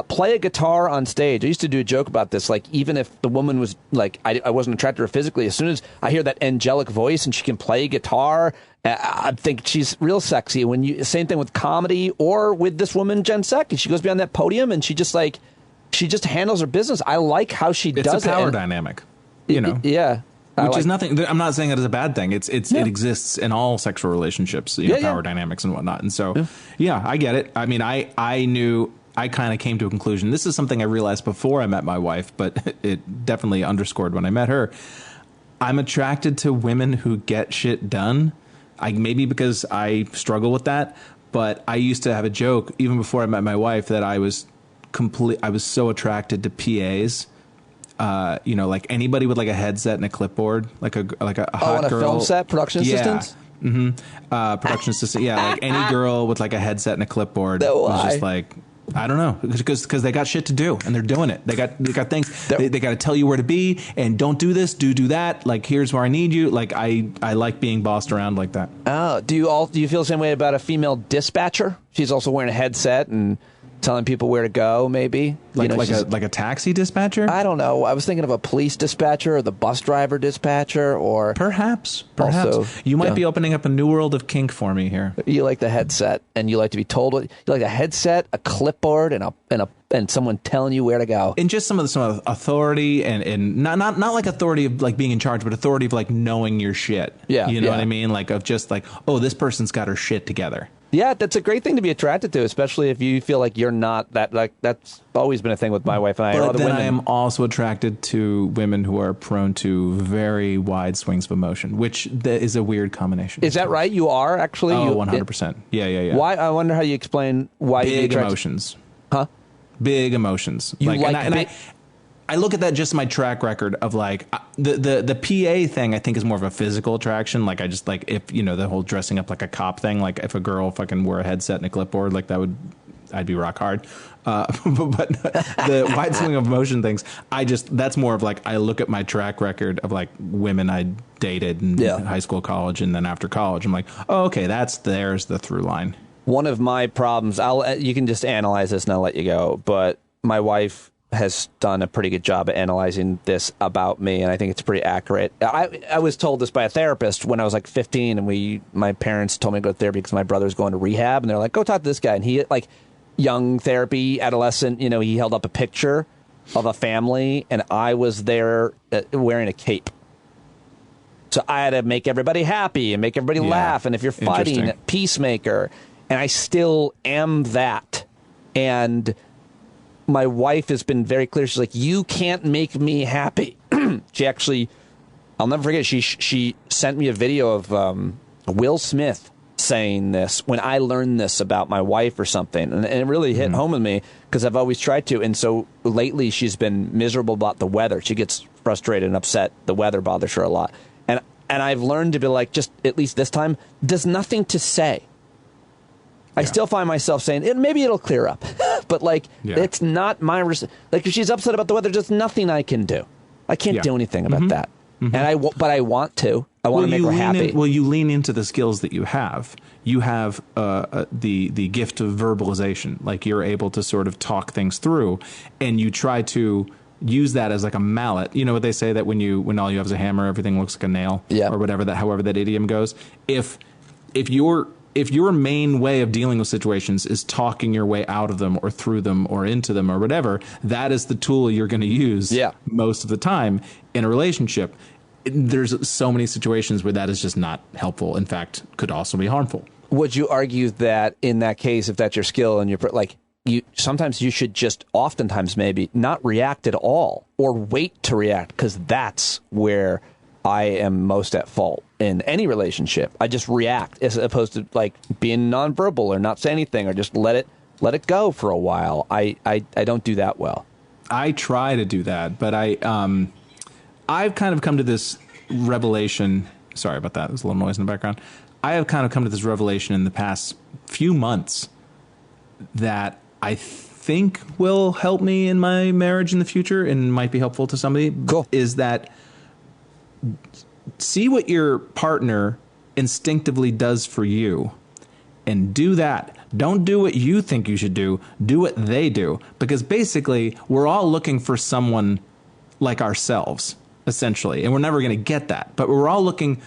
play a guitar on stage. I used to do a joke about this, like, even if the woman was, like, I wasn't attracted to her physically, as soon as I hear that angelic voice and she can play guitar... I think she's real sexy. Same thing with comedy or with this woman, Jen Psaki. She goes behind that podium and she just handles her business. I like how she does it. It's a power dynamic, you know. Yeah. Which is nothing. I'm not saying it is a bad thing. It exists in all sexual relationships, power dynamics and whatnot. And so, I get it. I mean, I kind of came to a conclusion. This is something I realized before I met my wife, but it definitely underscored when I met her. I'm attracted to women who get shit done. Maybe because I struggle with that, but I used to have a joke even before I met my wife that I was so attracted to PAs, like anybody with like a headset and a clipboard, like a hot girl. Film set, production assistant. Production assistant. Yeah, like any girl with like a headset and a clipboard was just like. I don't know, because they got shit to do and they're doing it. They got things. They got to tell you where to be and don't do this, do that. Like, here's where I need you. Like, I like being bossed around like that. Oh, do you feel the same way about a female dispatcher? She's also wearing a headset and telling people where to go, maybe like a taxi dispatcher. I don't know. I was thinking of a police dispatcher or the bus driver dispatcher, or perhaps also, you might be opening up a new world of kink for me here. You like the headset, and you like to be told what you like. A headset, a clipboard, and someone telling you where to go, and just some authority, and not like authority of like being in charge, but authority of like knowing your shit. Yeah, you know what I mean? Like of just like, oh, this person's got her shit together. Yeah, that's a great thing to be attracted to, especially if you feel like you're not that. Like that's always been a thing with my wife and I. But then I am also attracted to women who are prone to very wide swings of emotion, which is a weird combination. Is that right? You are actually. Oh, 100%. Yeah. Why? I wonder how you explain why. Big emotions. Huh? Big emotions. You I look at that just my track record of like the PA thing. I think is more of a physical attraction. Like I just like if the whole dressing up like a cop thing. Like if a girl fucking wore a headset and a clipboard, like I'd be rock hard. But the wide swing of motion things, that's more of like I look at my track record of like women I dated in high school, college, and then after college. I'm like, oh, okay, there's the through line. One of my problems, you can just analyze this and I'll let you go, but my wife has done a pretty good job at analyzing this about me, and I think it's pretty accurate. I was told this by a therapist when I was like 15, and my parents told me to go to therapy because my brother's going to rehab, and they're like, go talk to this guy. And he, like, young therapy, adolescent, he held up a picture of a family, and I was there wearing a cape. So I had to make everybody happy and make everybody laugh, and if you're fighting, peacemaker. And I still am that. And my wife has been very clear. She's like, you can't make me happy. She actually, I'll never forget, she sent me a video of Will Smith saying this when I learned this about my wife or something. And it really hit home with me because I've always tried to. And so lately she's been miserable about the weather. She gets frustrated and upset. The weather bothers her a lot. And I've learned to be like, just at least this time, there's nothing to say. I still find myself saying, maybe it'll clear up. But, like, it's not my... Like, if she's upset about the weather, there's nothing I can do. I can't do anything about that. And but I want to. I want to make her happy. You lean into the skills that you have. You have the gift of verbalization. Like, you're able to sort of talk things through, and you try to use that as like a mallet. You know what they say, that when all you have is a hammer, everything looks like a nail, or whatever however that idiom goes. If your main way of dealing with situations is talking your way out of them or through them or into them or whatever, that is the tool you're going to use most of the time in a relationship. There's so many situations where that is just not helpful. In fact, could also be harmful. Would you argue that in that case, if that's your skill and sometimes you should just oftentimes maybe not react at all or wait to react, because that's where I am most at fault in any relationship. I just react as opposed to like being nonverbal or not say anything or just let it go for a while. I don't do that well. I try to do that, but I've kind of come to this revelation. Sorry about that. There's a little noise in the background. I have kind of come to this revelation in the past few months that I think will help me in my marriage in the future and might be helpful to somebody. Cool. Is that see what your partner instinctively does for you and do that. Don't do what you think you should do. Do what they do. Because basically, we're all looking for someone like ourselves, essentially. And we're never going to get that. But we're all looking...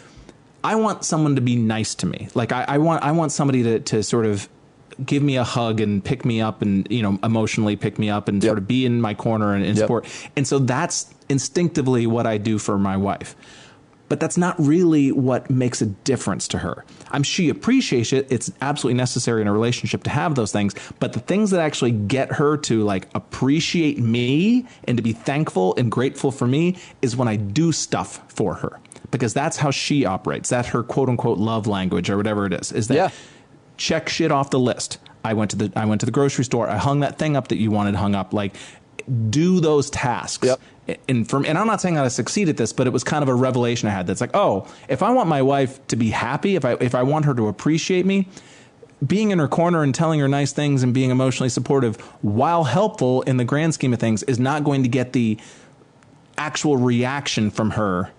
I want someone to be nice to me. Like, I want somebody to sort of give me a hug and pick me up and, emotionally pick me up and sort of be in my corner and support. And so that's instinctively what I do for my wife. But that's not really what makes a difference to her. She appreciates it. It's absolutely necessary in a relationship to have those things. But the things that actually get her to like appreciate me and to be thankful and grateful for me is when I do stuff for her, because that's how she operates. That's her quote unquote love language or whatever it is that check shit off the list. I went to the grocery store. I hung that thing up that you wanted hung up. Like, do those tasks. Yep. And I'm not saying that I succeed at this, but it was kind of a revelation I had. That's like, oh, if I want my wife to be happy, if I want her to appreciate me, being in her corner and telling her nice things and being emotionally supportive, while helpful in the grand scheme of things, is not going to get the actual reaction from her,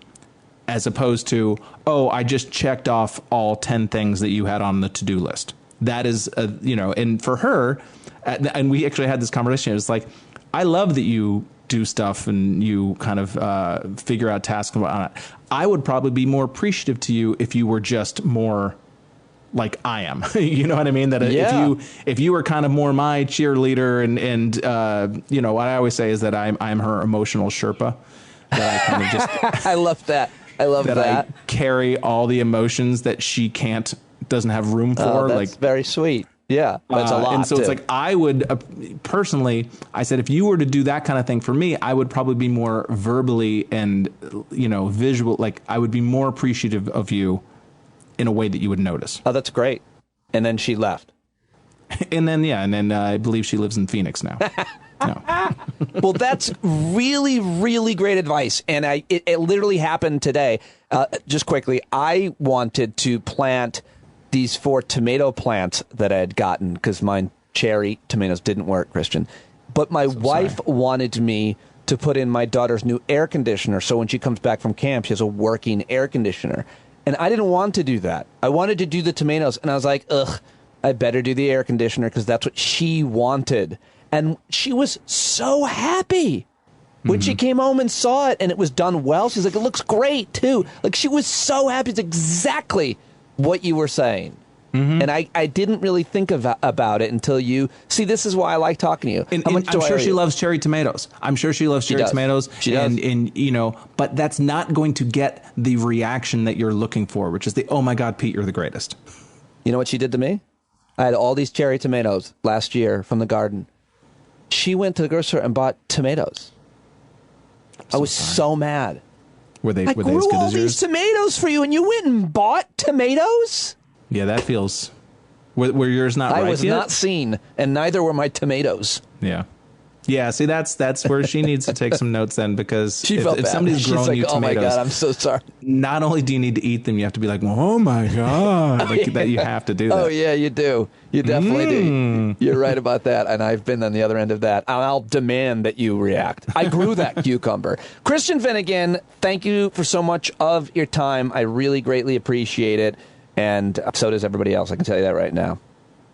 as opposed to, oh, I just checked off all 10 things that you had on the to-do list. That is, and for her, and we actually had this conversation. It was like, I love that you do stuff and you kind of figure out tasks and whatnot. I would probably be more appreciative to you if you were just more like I am. You know what I mean? That if you were kind of more my cheerleader and what I always say is that I'm her emotional Sherpa. That I kind of just I love that. I love that. I carry all the emotions that she doesn't have room for. That's very sweit. Yeah, that's a lot. And so too. It's like I would personally, I said, if you were to do that kind of thing for me, I would probably be more verbally and, visual. Like, I would be more appreciative of you in a way that you would notice. Oh, that's great. And then she left. And then I believe she lives in Phoenix now. No. Well, that's really, really great advice. And it literally happened today. Just quickly, I wanted to plant these 4 tomato plants that I had gotten because mine cherry tomatoes didn't work, Christian. But my wife wanted me to put in my daughter's new air conditioner. So when she comes back from camp, she has a working air conditioner. And I didn't want to do that. I wanted to do the tomatoes. And I was like, ugh, I better do the air conditioner because that's what she wanted. And she was so happy when she came home and saw it and it was done well. She's like, it looks great, too. Like, she was so happy. It's exactly what you were saying. And I didn't really think about it until you... See, this is why I like talking to you. And I'm sure she loves cherry tomatoes. I'm sure she loves cherry tomatoes. She does. And, you know, but that's not going to get the reaction that you're looking for, which is the, oh, my God, Pete, you're the greatest. You know what she did to me? I had all these cherry tomatoes last year from the garden. She went to the grocery store and bought tomatoes. I was so mad. Were they as good as yours? I grew all these tomatoes for you, and you went and bought tomatoes? Yeah, that feels... Were yours not ripe yet? I was not seen, and neither were my tomatoes. Yeah. Yeah, see, that's where she needs to take some notes then, because if somebody's growing like, you tomatoes... Oh, my God, I'm so sorry. Not only do you need to eat them, you have to be like, oh, my God. Like, that you have to do that. Oh, yeah, you do. You definitely do. You're right about that, and I've been on the other end of that. I'll demand that you react. I grew that cucumber. Christian Finnegan, thank you for so much of your time. I really greatly appreciate it, and so does everybody else. I can tell you that right now.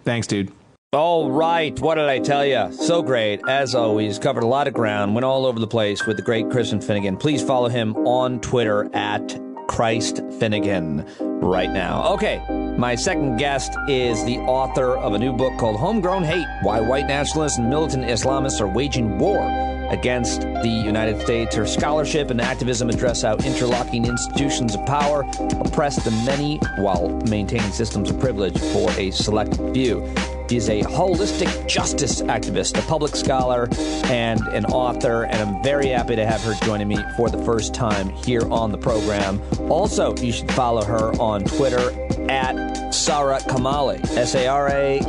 Thanks, dude. All right, what did I tell you? So great, as always, covered a lot of ground, went all over the place with the great Christian Finnegan. Please follow him on Twitter at Christ Finnegan right now. Okay, my second guest is the author of a new book called Homegrown Hate, Why White Nationalists and Militant Islamists Are Waging War Against the United States. Her scholarship and activism address how interlocking institutions of power oppress the many while maintaining systems of privilege for a select few. She is a holistic justice activist, a public scholar, and an author, and I'm very happy to have her joining me for the first time here on the program. Also, you should follow her on Twitter at Sara Kamali, Sarakamali.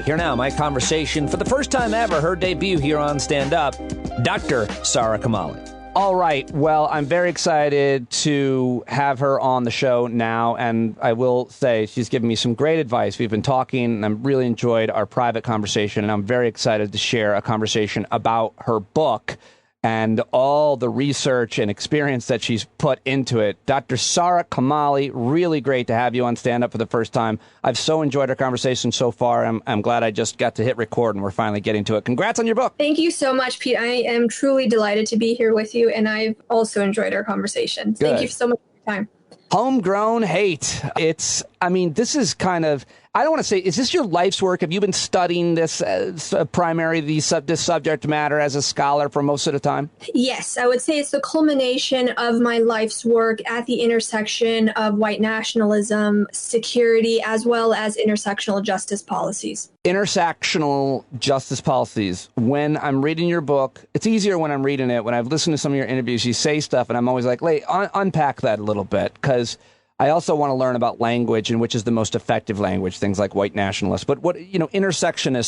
Here now, my conversation for the first time ever, her debut here on Stand Up, Dr. Sara Kamali. All right. Well, I'm very excited to have her on the show now, and I will say she's given me some great advice. We've been talking, and I've really enjoyed our private conversation, and I'm very excited to share a conversation about her book and all the research and experience that she's put into it. Dr. Sara Kamali, really great to have you on Stand Up for the first time. I've so enjoyed our conversation so far. I'm glad I just got to hit record and we're finally getting to it. Congrats on your book. Thank you so much, Pete. I am truly delighted to be here with you, and I've also enjoyed our conversation. Good. Thank you so much for your time. Homegrown hate. This is kind of, I don't want to say, is this your life's work? Have you been studying this this subject matter as a scholar for most of the time? Yes, I would say it's the culmination of my life's work at the intersection of white nationalism, security, as well as intersectional justice policies. Intersectional justice policies. When I'm reading your book, it's easier when I'm reading it. When I've listened to some of your interviews, you say stuff, and I'm always like, unpack that a little bit, because I also want to learn about language and which is the most effective language, things like white nationalists. But intersectional,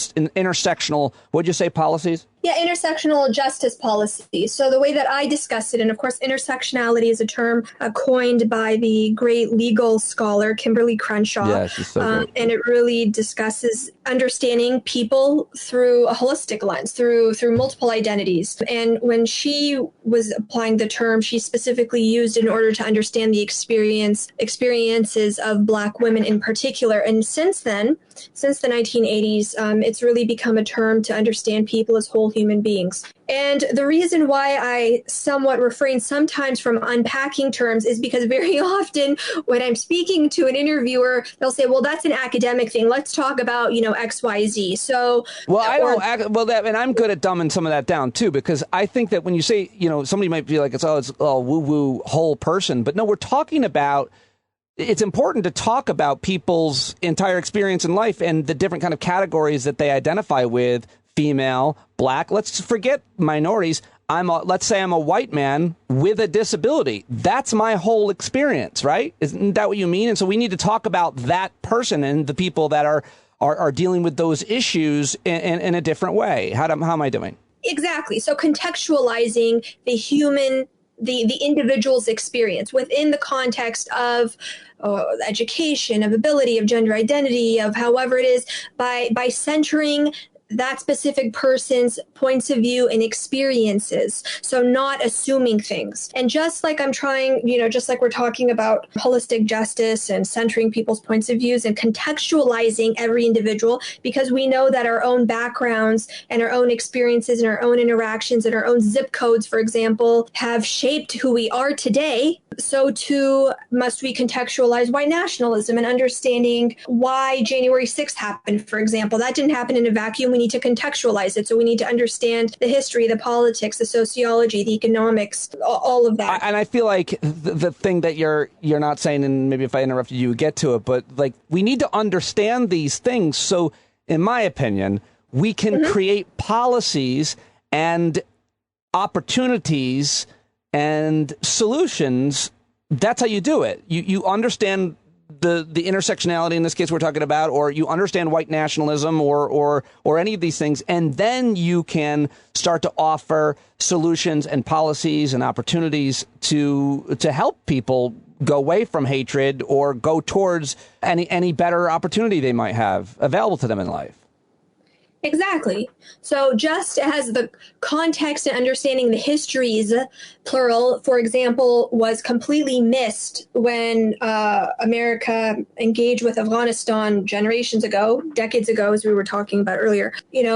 what'd you say, policies? Yeah, intersectional justice policy. So the way that I discuss it, and of course, intersectionality is a term coined by the great legal scholar Kimberly Crenshaw. Yeah, she's so great. And it really discusses understanding people through a holistic lens, through multiple identities. And when she was applying the term, she specifically used in order to understand the experiences of Black women in particular. And since then, since the 1980s, it's really become a term to understand people as whole human beings. And the reason why I somewhat refrain sometimes from unpacking terms is because very often when I'm speaking to an interviewer, they'll say, well, that's an academic thing. Let's talk about, X, Y, Z. So, and I'm good at dumbing some of that down, too, because I think that when you say, somebody might be like, it's all woo-woo whole person. But no, we're talking about, it's important to talk about people's entire experience in life and the different kind of categories that they identify with: female, Black. Let's forget minorities. Let's say I'm a white man with a disability. That's my whole experience, right? Isn't that what you mean? And so we need to talk about that person and the people that are are dealing with those issues in a different way. How am I doing? Exactly. So contextualizing the human, the individual's experience within the context of education, of ability, of gender identity, of however it is, by centering that specific person's points of view and experiences. So not assuming things. And just like I'm trying, just like we're talking about holistic justice and centering people's points of views and contextualizing every individual, because we know that our own backgrounds and our own experiences and our own interactions and our own zip codes, for example, have shaped who we are today. So too must we contextualize white nationalism and understanding why January 6th happened, for example. That didn't happen in a vacuum. We need to contextualize it. So we need to understand the history, the politics, the sociology, the economics, all of that. And I feel like the thing that you're not saying, and maybe if I interrupted you, get to it, but like we need to understand these things. So in my opinion, we can create policies and opportunities and solutions. That's how you do it. You understand the intersectionality in this case we're talking about, or you understand white nationalism or any of these things, and then you can start to offer solutions and policies and opportunities to help people go away from hatred or go towards any better opportunity they might have available to them in life. Exactly. So just as the context and understanding the histories, plural, for example, was completely missed when America engaged with Afghanistan generations ago, decades ago, as we were talking about earlier,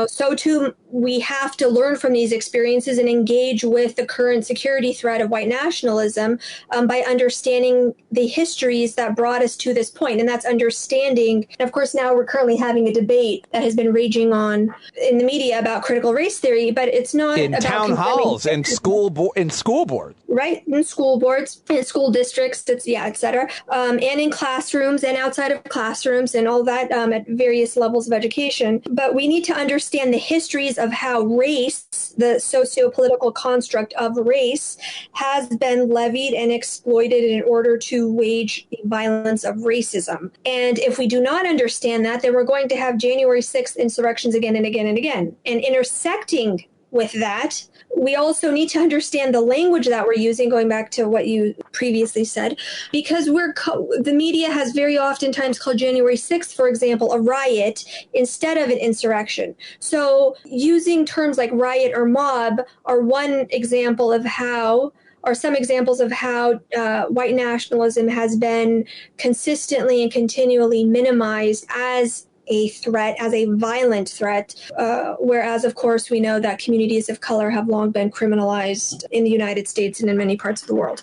so too we have to learn from these experiences and engage with the current security threat of white nationalism by understanding the histories that brought us to this point. And that's understanding. And of course, now we're currently having a debate that has been raging on in the media about critical race theory, but it's not in about town halls and school boards, right? In school boards, in school districts, et cetera, and in classrooms and outside of classrooms and all that at various levels of education. But we need to understand the histories of how race, the socio-political construct of race, has been levied and exploited in order to wage the violence of racism. And if we do not understand that, then we're going to have January 6th insurrections again and again and again. And intersecting with that, we also need to understand the language that we're using, going back to what you previously said, because the media has very oftentimes called January 6th, for example, a riot instead of an insurrection. So using terms like riot or mob are one example of how, or some examples of how white nationalism has been consistently and continually minimized as a threat, as a violent threat, whereas, of course, we know that communities of color have long been criminalized in the United States and in many parts of the world.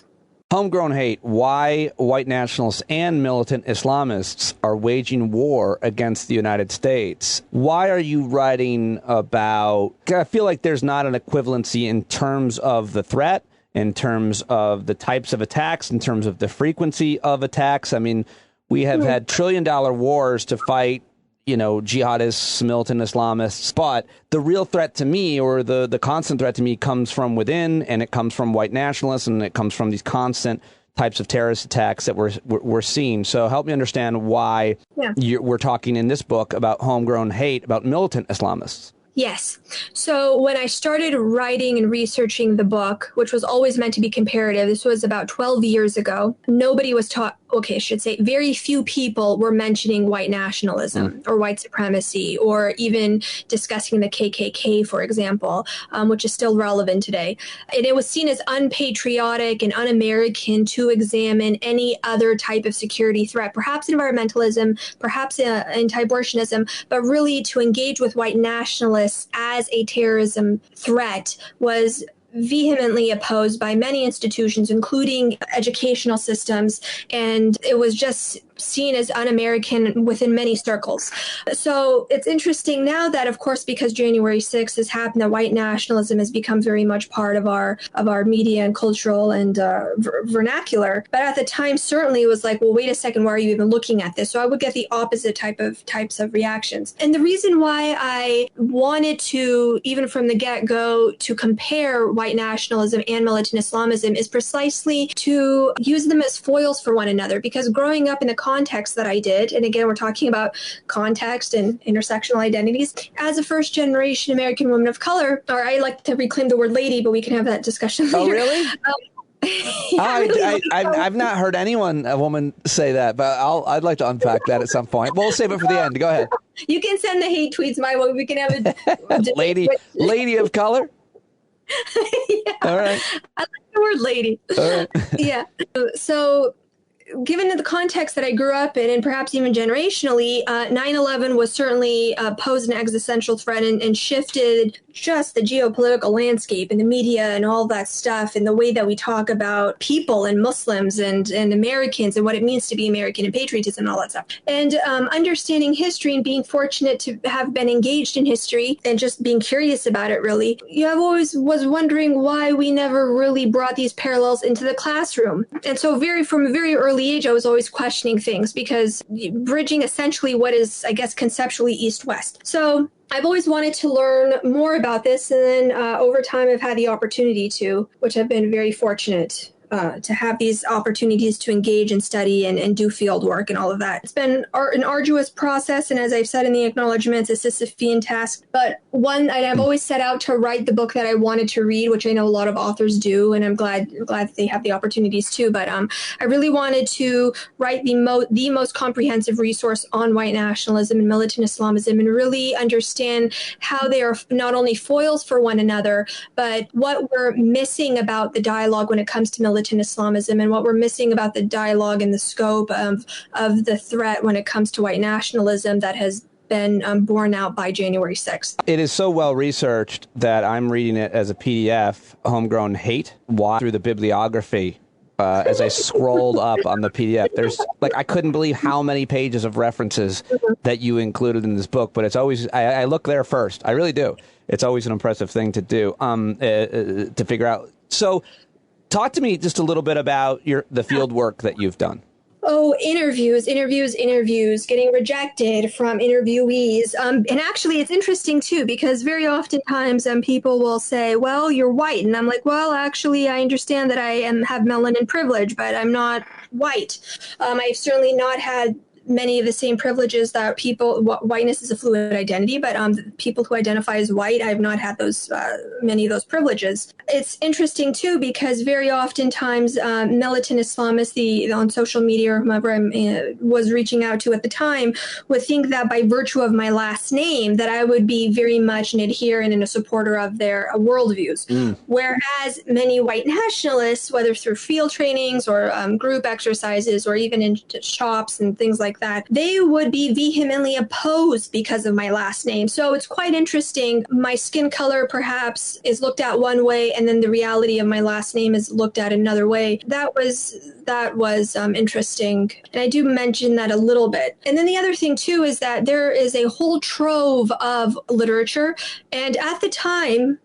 Homegrown hate, why white nationalists and militant Islamists are waging war against the United States. Why are you writing about, I feel like there's not an equivalency in terms of the threat, in terms of the types of attacks, in terms of the frequency of attacks. I mean, we have had trillion-dollar wars to fight jihadists, militant Islamists. But the real threat to me, or the constant threat to me, comes from within, and it comes from white nationalists, and it comes from these constant types of terrorist attacks that we're seeing. So help me understand why we're talking in this book about homegrown hate, about militant Islamists. Yes. So when I started writing and researching the book, which was always meant to be comparative, this was about 12 years ago, nobody was taught, I should say, very few people were mentioning white nationalism or white supremacy, or even discussing the KKK, for example, which is still relevant today. And it was seen as unpatriotic and un-American to examine any other type of security threat, perhaps environmentalism, perhaps anti-abortionism, but really to engage with white nationalists as a terrorism threat was vehemently opposed by many institutions, including educational systems, and it was just seen as un-American within many circles. So it's interesting now that, of course, because January 6th has happened, that white nationalism has become very much part of our media and cultural and vernacular. But at the time, certainly it was like, well, wait a second, why are you even looking at this? So I would get the opposite types of reactions. And the reason why I wanted to, even from the get-go, to compare white nationalism and militant Islamism is precisely to use them as foils for one another, because growing up in the context that I did, and again, we're talking about context and intersectional identities, as a first generation American woman of color, or I like to reclaim the word lady, but we can have that discussion later. Oh, really? I've not heard a woman say that, but I'd like to unpack that at some point. We'll save it for the end. Go ahead. You can send the hate tweets my way. We can have a lady of color. Yeah. All right. I like the word lady. All right. Yeah. So, given the context that I grew up in, and perhaps even generationally, 9/11 was certainly posed an existential threat and shifted just the geopolitical landscape and the media and all that stuff, and the way that we talk about people and Muslims and Americans and what it means to be American and patriotism and all that stuff. And understanding history and being fortunate to have been engaged in history and just being curious about it, really, I've always was wondering why we never really brought these parallels into the classroom. And so from a very early age, I was always questioning things, because bridging essentially what is, I guess, conceptually East-West. So I've always wanted to learn more about this, and then over time I've had the opportunity to, which I've been very fortunate to have these opportunities to engage and study and do field work and all of that. It's been an arduous process, and as I've said in the acknowledgments, a Sisyphean task, but one I've always set out to write the book that I wanted to read, which I know a lot of authors do, and I'm glad that they have the opportunities too. But I really wanted to write the most comprehensive resource on white nationalism and militant Islamism, and really understand how they are not only foils for one another, but what we're missing about the dialogue when it comes to militant Islamism, and what we're missing about the dialogue and the scope of the threat when it comes to white nationalism that has been borne out by January 6th. It is so well researched that I'm reading it as a PDF, Homegrown Hate, through the bibliography. As I scrolled up on the PDF, there's I couldn't believe how many pages of references that you included in this book. But it's always, I look there first. I really do. It's always an impressive thing to do, to figure out. So talk to me just a little bit about the field work that you've done. Oh, interviews, getting rejected from interviewees. And actually, it's interesting, too, because very oftentimes people will say, well, you're white. And I'm like, well, actually, I understand that I have melanin privilege, but I'm not white. I've certainly not had many of the same privileges that whiteness is a fluid identity, but people who identify as white, I have not had many of those privileges. It's interesting too, because very oftentimes militant Islamists, on social media or whomever I was reaching out to at the time, would think that by virtue of my last name, that I would be very much an adherent and a supporter of their worldviews. Whereas many white nationalists, whether through field trainings or group exercises or even in shops and things like that, they would be vehemently opposed because of my last name. So it's quite interesting. My skin color perhaps is looked at one way, and then the reality of my last name is looked at another way. That was interesting. And I do mention that a little bit. And then the other thing too is that there is a whole trove of literature. And at the time,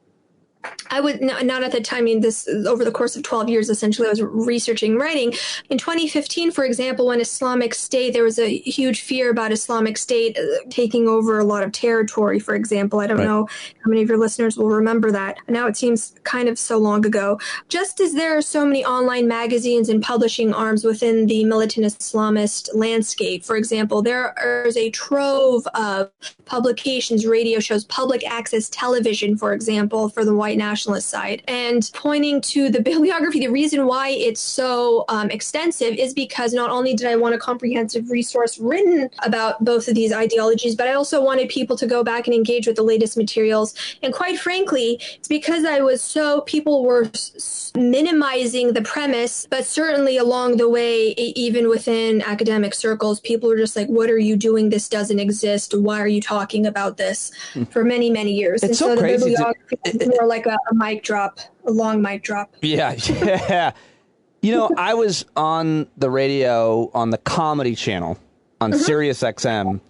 not at the time, I mean, this over the course of 12 years, essentially, I was researching and writing. In 2015, for example, when Islamic State, there was a huge fear about Islamic State taking over a lot of territory, for example. I don't know how many of your listeners will remember that. Now it seems kind of so long ago. Just as there are so many online magazines and publishing arms within the militant Islamist landscape, for example, there is a trove of publications, radio shows, public access television, for example, for the white nationalist side. And pointing to the bibliography, the reason why it's so extensive is because not only did I want a comprehensive resource written about both of these ideologies, but I also wanted people to go back and engage with the latest materials. And quite frankly, it's because people were minimizing the premise, but certainly along the way, even within academic circles, people were just like, what are you doing? This doesn't exist. Why are you talking about this? For many, many years. It's so the crazy. bibliography is more like a mic drop, a long mic drop. Yeah. You know, I was on the radio on the comedy channel on Sirius XM,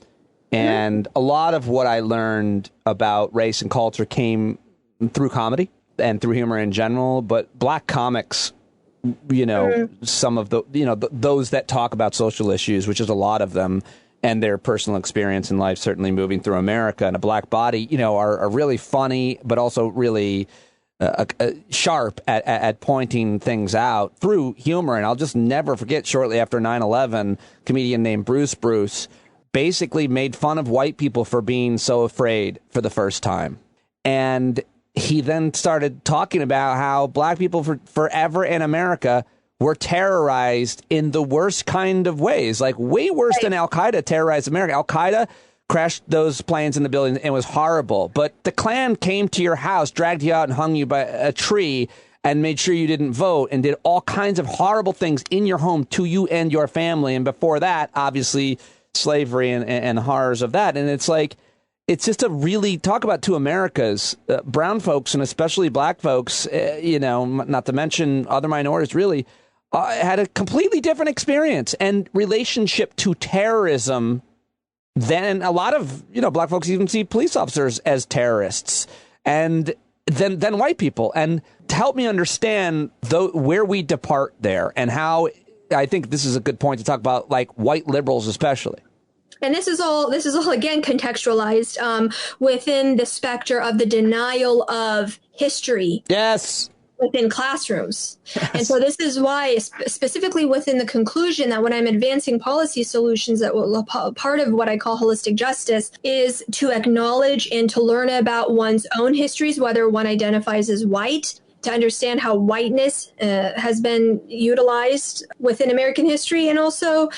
and a lot of what I learned about race and culture came through comedy and through humor in general. But black comics, some of those that talk about social issues, which is a lot of them, and their personal experience in life, certainly moving through America in a black body, are really funny, but also really sharp at pointing things out through humor. And I'll just never forget, shortly after 9/11, a comedian named Bruce basically made fun of white people for being so afraid for the first time. And he then started talking about how black people forever in America were terrorized in the worst kind of ways, like way worse than Al-Qaeda terrorized America. Al-Qaeda crashed those planes in the building and it was horrible. But the Klan came to your house, dragged you out and hung you by a tree and made sure you didn't vote and did all kinds of horrible things in your home to you and your family. And before that, obviously, slavery and horrors of that. And it's like, it's just a really talk about two Americas, brown folks and especially black folks, not to mention other minorities, really had a completely different experience and relationship to terrorism than a lot of, black folks even see police officers as terrorists and than white people. And to help me understand where we depart there and how I think this is a good point to talk about, like white liberals especially. And this is all again contextualized within the specter of the denial of history. Yes. Within classrooms. Yes. And so this is why, specifically within the conclusion that when I'm advancing policy solutions, that part of what I call holistic justice is to acknowledge and to learn about one's own histories, whether one identifies as white, to understand how whiteness has been utilized within American history, and also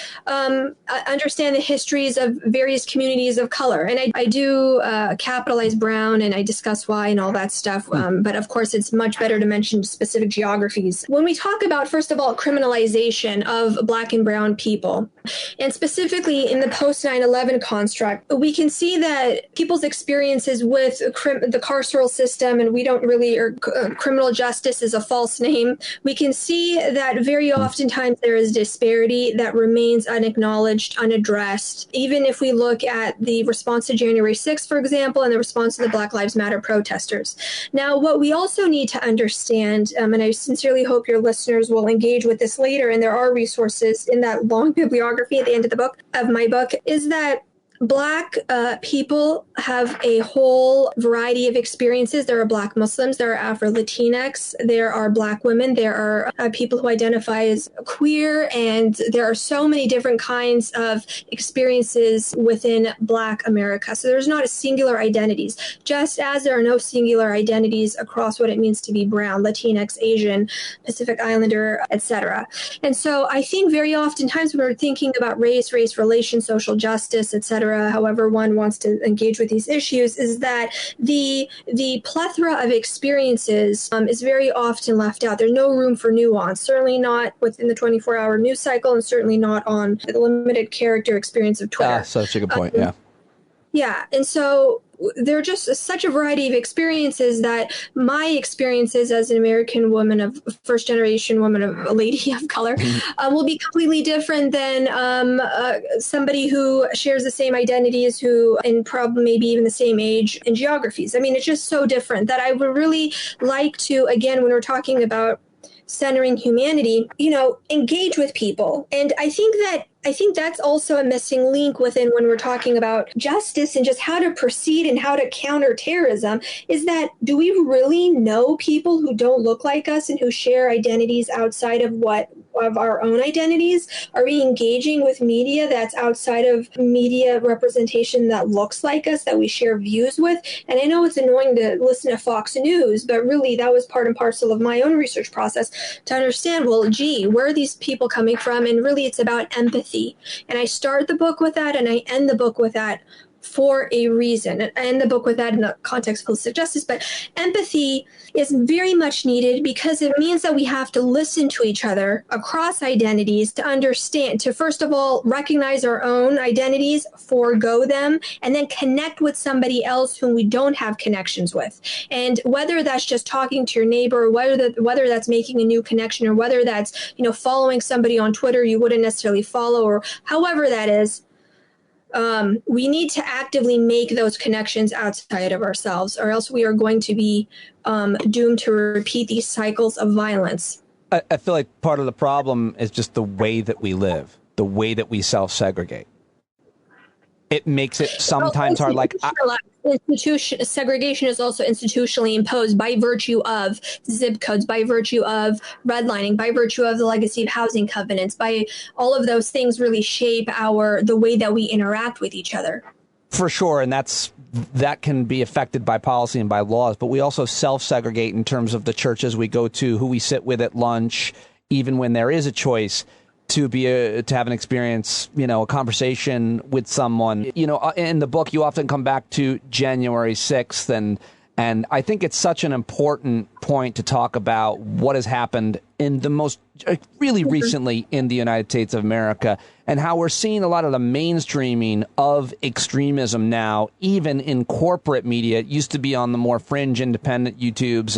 understand the histories of various communities of color. And I do capitalize brown, and I discuss why and all that stuff. But of course, it's much better to mention specific geographies. When we talk about, first of all, criminalization of black and brown people, and specifically in the post 9/11 construct, we can see that people's experiences with the carceral system, and we don't really, or criminal justice is a false name. We can see that very oftentimes there is disparity that remains unacknowledged, unaddressed. Even if we look at the response to January 6th, for example, and the response to the Black Lives Matter protesters. Now, what we also need to understand, and I sincerely hope your listeners will engage with this later, and there are resources in that long bibliography at the end of my book, is that Black people have a whole variety of experiences. There are Black Muslims, there are Afro-Latinx, there are Black women, there are people who identify as queer, and there are so many different kinds of experiences within Black America. So there's not a singular identities, just as there are no singular identities across what it means to be brown, Latinx, Asian, Pacific Islander, etc. And so I think very oftentimes when we're thinking about race relations, social justice, etc., however one wants to engage with these issues, is that the plethora of experiences is very often left out. There's no room for nuance, certainly not within the 24-hour news cycle, and certainly not on the limited character experience of Twitter. Such a good point, yeah. Yeah, and so there are just such a variety of experiences that my experiences as an American woman, of first generation woman, of a lady of color, will be completely different than somebody who shares the same identities, who, and probably maybe even the same age and geographies. I mean, it's just so different that I would really like to, again, when we're talking about centering humanity, engage with people. And I think that's also a missing link within when we're talking about justice and just how to proceed and how to counter terrorism, is that, do we really know people who don't look like us and who share identities outside of our own identities? Are we engaging with media that's outside of media representation that looks like us, that we share views with? And I know it's annoying to listen to Fox News, but really that was part and parcel of my own research process to understand, well, gee, where are these people coming from? And really it's about empathy. And I start the book with that, and I end the book with that for a reason. I end the book with that in the context of holistic justice, but empathy is very much needed because it means that we have to listen to each other across identities to understand, to first of all, recognize our own identities, forego them, and then connect with somebody else whom we don't have connections with. And whether that's just talking to your neighbor, or whether that's making a new connection, or whether that's, following somebody on Twitter you wouldn't necessarily follow, or however that is, we need to actively make those connections outside of ourselves, or else we are going to be doomed to repeat these cycles of violence. I feel like part of the problem is just the way that we live, the way that we self-segregate. it makes it sometimes hard. Like segregation is also institutionally imposed by virtue of zip codes, by virtue of redlining, by virtue of the legacy of housing covenants, by all of those things really shape the way that we interact with each other. For sure, and that can be affected by policy and by laws, but we also self-segregate in terms of the churches we go to, who we sit with at lunch, even when there is a choice to have an experience, a conversation with someone. In the book, you often come back to January 6th, and I think it's such an important point to talk about what has happened in the most really recently in the United States of America, and how we're seeing a lot of the mainstreaming of extremism now, even in corporate media. It used to be on the more fringe independent YouTubes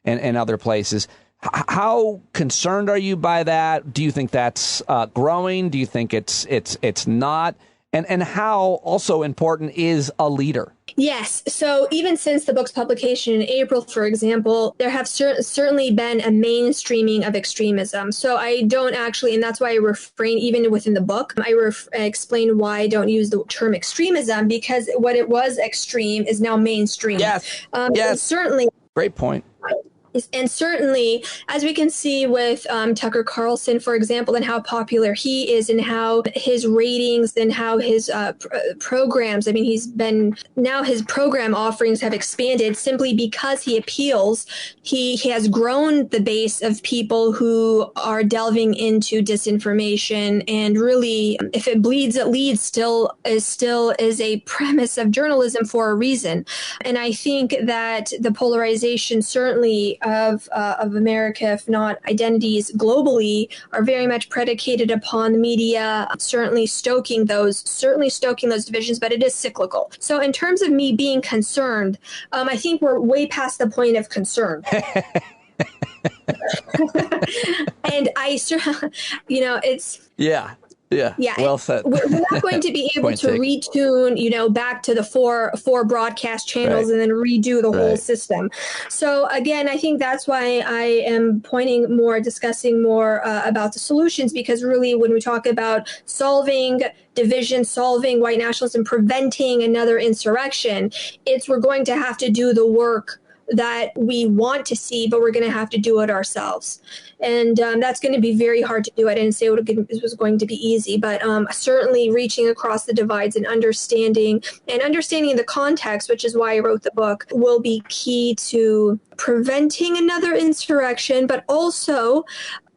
and other places. How concerned are you by that? Do you think that's growing? Do you think it's not? And how also important is a leader? Yes. So even since the book's publication in April, for example, there have certainly been a mainstreaming of extremism. So I don't actually, and that's why I refrain, even within the book, I explain why I don't use the term extremism, because what it was extreme is now mainstream. Yes. Yes. Certainly. Great point. And certainly, as we can see with Tucker Carlson, for example, and how popular he is and how his ratings and how his programs, now his program offerings have expanded simply because he appeals. He has grown the base of people who are delving into disinformation. And really, if it bleeds, it leads still is a premise of journalism for a reason. And I think that the polarization certainly of America, if not identities globally, are very much predicated upon the media, certainly stoking those divisions, but it is cyclical. So in terms of me being concerned, I think we're way past the point of concern. And it's... Yeah. Well said. We're not going to be able to retune, back to the four broadcast channels and then redo the whole system. So again, I think that's why I am discussing more about the solutions, because really when we talk about solving division, solving white nationalism, preventing another insurrection, we're going to have to do the work that we want to see, but we're going to have to do it ourselves. And that's going to be very hard to do. I didn't say it was going to be easy, but certainly reaching across the divides and understanding the context, which is why I wrote the book, will be key to preventing another insurrection, but also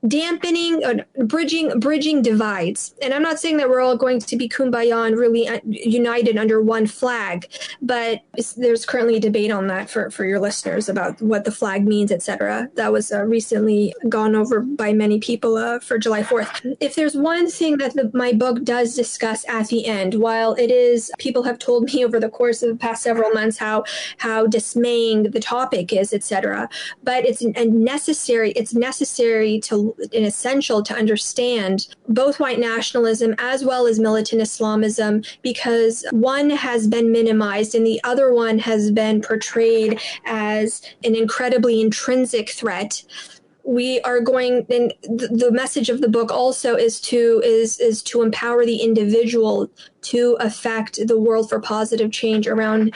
dampening, bridging divides. And I'm not saying that we're all going to be kumbaya and really united under one flag, but there's currently a debate on that for your listeners about what the flag means, etc. That was recently gone over by many people for July 4th. If there's one thing that my book does discuss at the end, while it is, people have told me over the course of the past several months how dismaying the topic is, etc. But it's necessary to and essential to understand both white nationalism as well as militant Islamism, because one has been minimized and the other one has been portrayed as an incredibly intrinsic threat. We are going, and the message of the book also is to empower the individual to affect the world for positive change around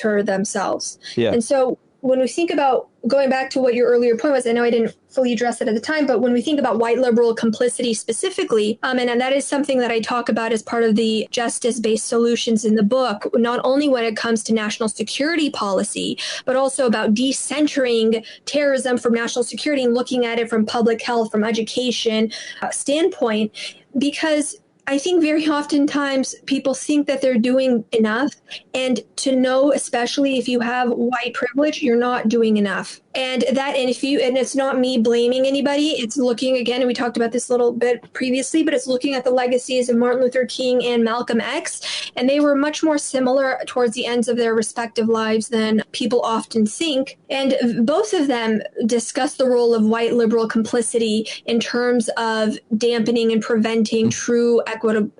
her, themselves. Yeah. And so when we think about going back to what your earlier point was, I know I didn't fully address it at the time, but when we think about white liberal complicity specifically, and that is something that I talk about as part of the justice-based solutions in the book, not only when it comes to national security policy, but also about decentering terrorism from national security and looking at it from public health, from education standpoint, because I think very oftentimes people think that they're doing enough, and to know, especially if you have white privilege, you're not doing enough. And it's not me blaming anybody. It's looking again, and we talked about this a little bit previously, but it's looking at the legacies of Martin Luther King and Malcolm X, and they were much more similar towards the ends of their respective lives than people often think. And both of them discuss the role of white liberal complicity in terms of dampening and preventing true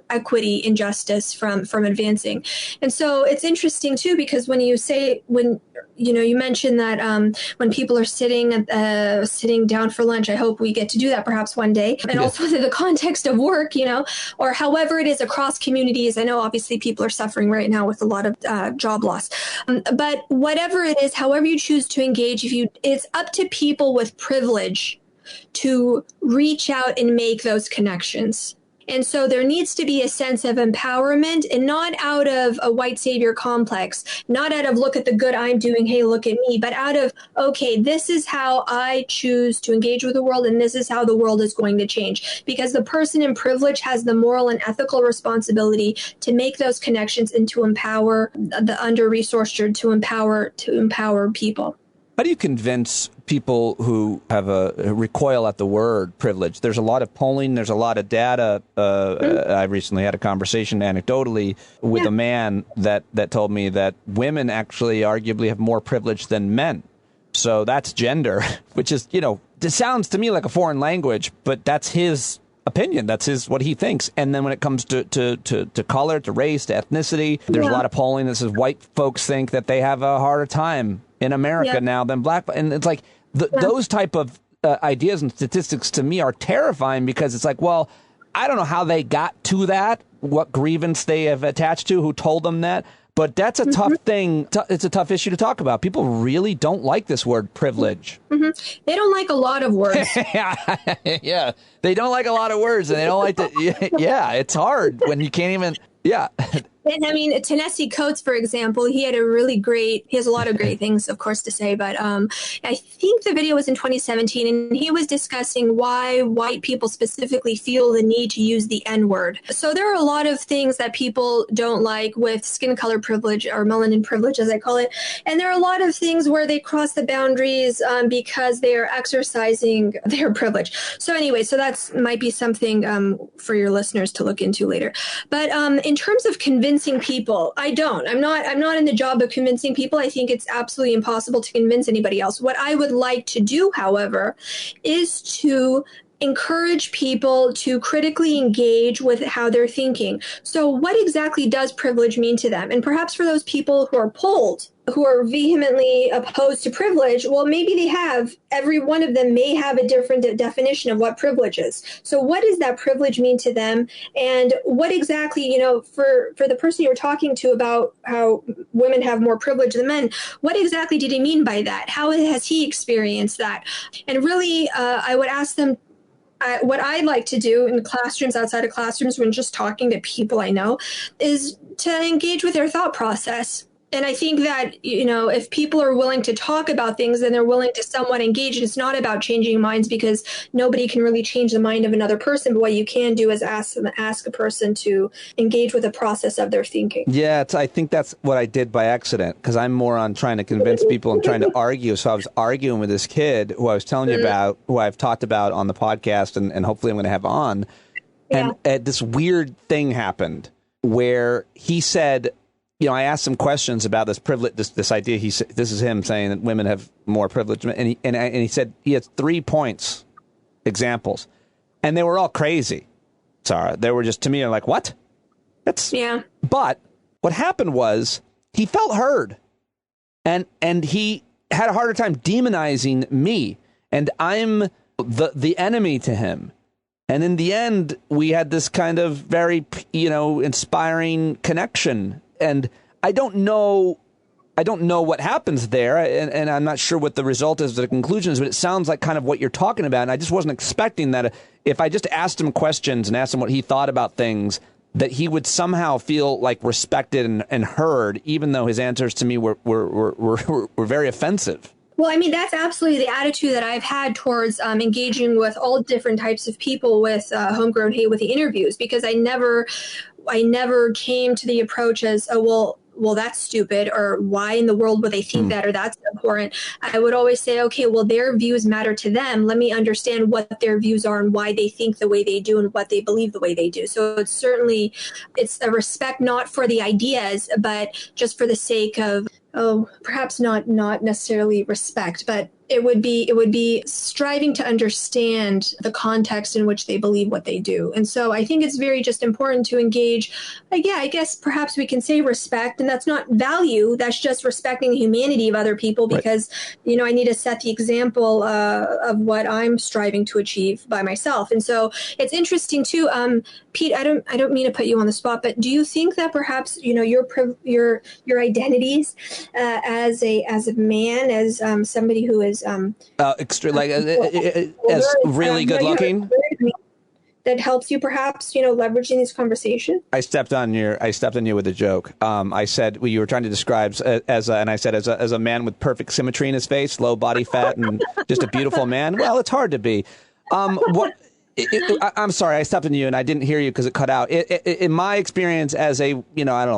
equity and justice from advancing. And so it's interesting too, because when you mentioned that when people are sitting down for lunch, I hope we get to do that perhaps one day. And also the context of work, or however it is across communities. I know obviously people are suffering right now with a lot of job loss. But whatever it is, however you choose to engage, it's up to people with privilege to reach out and make those connections. And so there needs to be a sense of empowerment, and not out of a white savior complex, not out of look at the good I'm doing, hey, look at me, but out of, okay, this is how I choose to engage with the world, and this is how the world is going to change. Because the person in privilege has the moral and ethical responsibility to make those connections and to empower the under-resourced, or to empower people. How do you convince people who have a recoil at the word privilege? There's a lot of polling. There's a lot of data. I recently had a conversation anecdotally with a man that told me that women actually arguably have more privilege than men. So that's gender, which is, it sounds to me like a foreign language, but that's his opinion. That's what he thinks. And then when it comes to color, to race, to ethnicity, there's a lot of polling that says white folks think that they have a harder time in America now than black. And it's like those type of ideas and statistics to me are terrifying, because it's like, well, I don't know how they got to that, what grievance they have attached to, who told them that. But that's a tough thing. It's a tough issue to talk about. People really don't like this word privilege. They don't like a lot of words. Yeah. They don't like a lot of words, and they don't like to. Yeah. It's hard when you can't even. Yeah. And I mean, Ta-Nehisi Coates, for example, he has a lot of great things, of course, to say, but I think the video was in 2017, and he was discussing why white people specifically feel the need to use the N-word. So there are a lot of things that people don't like with skin color privilege, or melanin privilege, as I call it. And there are a lot of things where they cross the boundaries because they are exercising their privilege. So anyway, so that's might be something for your listeners to look into later. But in terms of convincing people, I'm not in the job of convincing people. I think it's absolutely impossible to convince anybody else. What I would like to do, however, is to encourage people to critically engage with how they're thinking. So what exactly does privilege mean to them? And perhaps for those people who are polled, who are vehemently opposed to privilege, well, maybe every one of them may have a different definition of what privilege is. So what does that privilege mean to them? And what exactly, for the person you were talking to about how women have more privilege than men, what exactly did he mean by that? How has he experienced that? And really, I would ask them, what I like to do in classrooms, outside of classrooms, when just talking to people I know, is to engage with their thought process. And I think that, if people are willing to talk about things, then they're willing to somewhat engage. And it's not about changing minds, because nobody can really change the mind of another person. But what you can do is ask a person to engage with the process of their thinking. Yeah, I think that's what I did by accident, because I'm more on trying to convince people and trying to argue. So I was arguing with this kid who I was telling you about, who I've talked about on the podcast, and hopefully I'm going to have on. And this weird thing happened where he said, I asked him questions about this privilege, this idea. This is him saying that women have more privilege, and he said he had 3 points, examples, and they were all crazy. Sara, they were just, to me, like, what? But what happened was he felt heard, and he had a harder time demonizing me, and I'm the enemy to him. And in the end, we had this kind of very, inspiring connection. And I don't know what happens there, and I'm not sure what the result is, the conclusion is, but it sounds like kind of what you're talking about. And I just wasn't expecting that if I just asked him questions and asked him what he thought about things, that he would somehow feel like respected and heard, even though his answers to me were very offensive. Well, I mean, that's absolutely the attitude that I've had towards engaging with all different types of people with homegrown hate with the interviews, because I never came to the approach as, oh, well, that's stupid, or why in the world would they think that, or that's important. I would always say, okay, well, their views matter to them. Let me understand what their views are and why they think the way they do and what they believe the way they do. So it's a respect, not for the ideas, but just for the sake of, perhaps not necessarily respect, but it would be striving to understand the context in which they believe what they do. And so I think it's very just important to engage. I guess perhaps we can say respect, and that's not value. That's just respecting the humanity of other people, because, right, I need to set the example of what I'm striving to achieve by myself. And so it's interesting too. Pete, I don't mean to put you on the spot, but do you think that perhaps, your identities as a man, as somebody who is as really good looking, that helps you perhaps leveraging this conversation? I stepped on you with a joke. I said, you were trying to describe as a man with perfect symmetry in his face, low body fat, and just a beautiful man. Well, it's hard to be. I'm sorry, I stepped on you and I didn't hear you because it cut out. In my experience as a,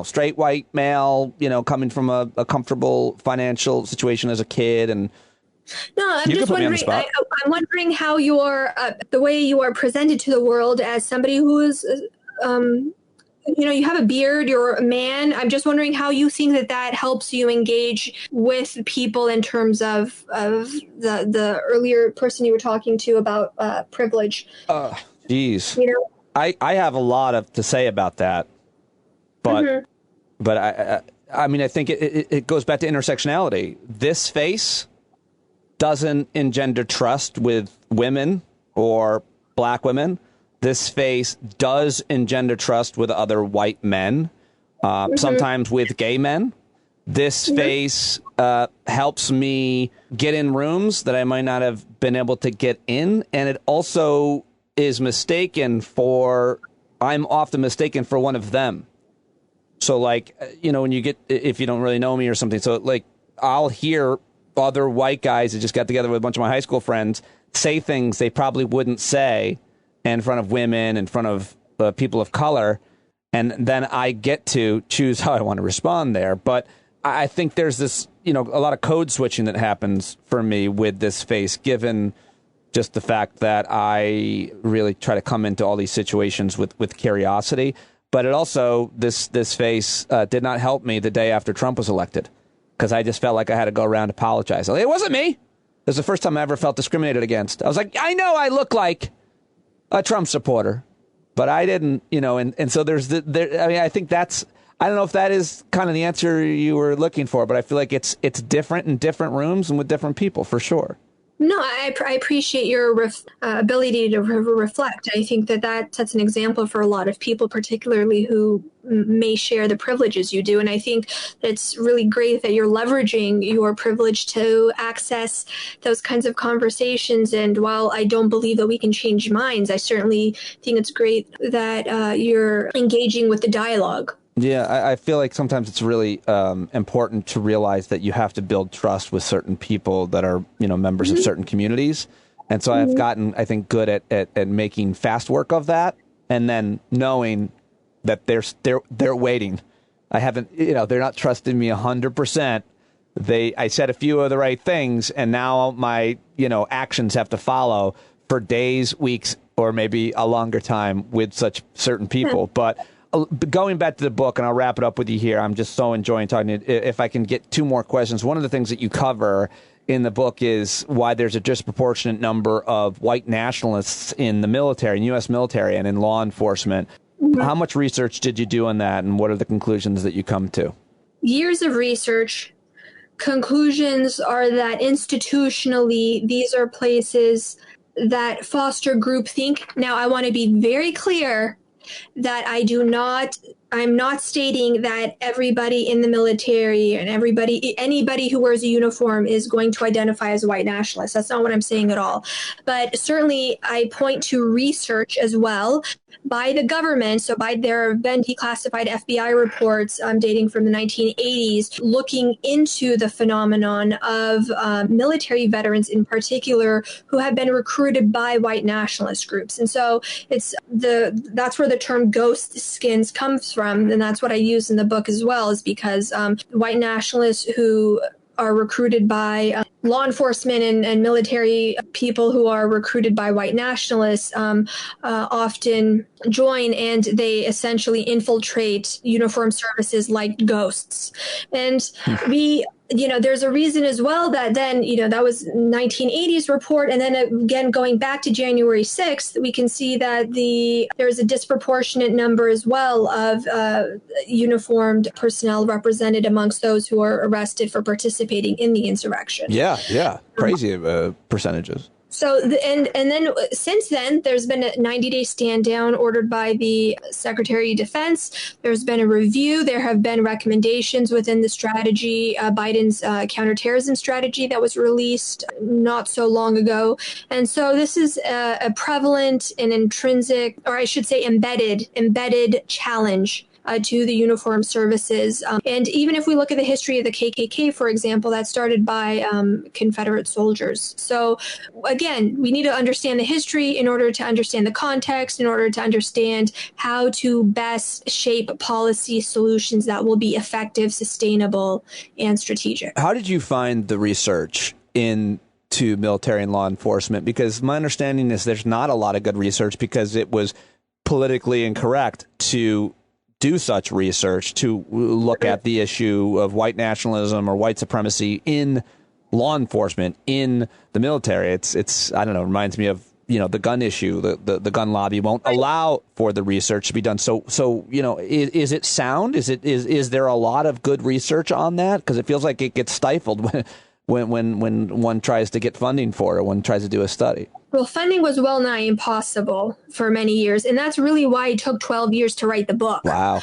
straight white male, coming from a comfortable financial situation as a kid, and no, I'm just wondering. I'm wondering how the way you are presented to the world as somebody who is, you have a beard, you're a man. I'm just wondering how you think that helps you engage with people in terms of the earlier person you were talking to about privilege. Geez. I have a lot to say about that, but I think it goes back to intersectionality. This face doesn't engender trust with women or black women. This face does engender trust with other white men, sometimes with gay men. This face helps me get in rooms that I might not have been able to get in. And it also is I'm often mistaken for one of them. So when if you don't really know me or something, so I'll hear other white guys that just got together with a bunch of my high school friends say things they probably wouldn't say in front of women, in front of people of color, and then I get to choose how I want to respond there. But I think there's this, a lot of code switching that happens for me with this face, given just the fact that I really try to come into all these situations with curiosity. But it also, this face did not help me the day after Trump was elected, because I just felt like I had to go around and apologize. It wasn't me. It was the first time I ever felt discriminated against. I was like, I know I look like a Trump supporter, but I didn't, and so I think I don't know if that is kind of the answer you were looking for, but I feel like it's different in different rooms and with different people, for sure. No, I appreciate your ability to reflect. I think that sets an example for a lot of people, particularly who may share the privileges you do. And I think it's really great that you're leveraging your privilege to access those kinds of conversations. And while I don't believe that we can change minds, I certainly think it's great that you're engaging with the dialogue. Yeah, I feel like sometimes it's really important to realize that you have to build trust with certain people that are, members of certain communities. And so I've gotten, I think, good at making fast work of that, and then knowing that they're waiting. I haven't, they're not trusting me 100%. I said a few of the right things, and now my, actions have to follow for days, weeks, or maybe a longer time with such certain people. But going back to the book, and I'll wrap it up with you here, I'm just so enjoying talking to you. If I can get two more questions. One of the things that you cover in the book is why there's a disproportionate number of white nationalists in the military, in U.S. military, and in law enforcement. How much research did you do on that, and what are the conclusions that you come to? Years of research. Conclusions are that institutionally, these are places that foster groupthink. Now, I want to be very clear that I'm not stating that everybody in the military and anybody who wears a uniform is going to identify as a white nationalist. That's not what I'm saying at all. But certainly I point to research as well by the government. So there have been declassified FBI reports dating from the 1980s looking into the phenomenon of military veterans in particular who have been recruited by white nationalist groups. And so that's where the term ghost skins comes from. And that's what I use in the book as well, is because white nationalists who are recruited by law enforcement and military people who are recruited by white nationalists often join, and they essentially infiltrate uniformed services like ghosts. And there's a reason as well that then, that was 1980s report. And then again, going back to January 6th, we can see that there's a disproportionate number as well of uniformed personnel represented amongst those who are arrested for participating in the insurrection. Yeah. Crazy percentages. So, and then since then, there's been a 90-day stand down ordered by the Secretary of Defense. There's been a review. There have been recommendations within the strategy, Biden's counterterrorism strategy that was released not so long ago. And so this is a prevalent and intrinsic, or I should say embedded challenge to the uniformed services. And even if we look at the history of the KKK, for example, that started by Confederate soldiers. So again, we need to understand the history in order to understand the context, in order to understand how to best shape policy solutions that will be effective, sustainable, and strategic. How did you find the research into military and law enforcement? Because my understanding is there's not a lot of good research because it was politically incorrect to do such research, to look at the issue of white nationalism or white supremacy in law enforcement, in the military. It's I don't know, it reminds me of, the gun issue. The gun lobby won't allow for the research to be done. So is it sound? Is there a lot of good research on that? Because it feels like it gets stifled when one tries to get funding for it, one tries to do a study. Well, funding was well nigh impossible for many years, and that's really why it took 12 years to write the book. Wow.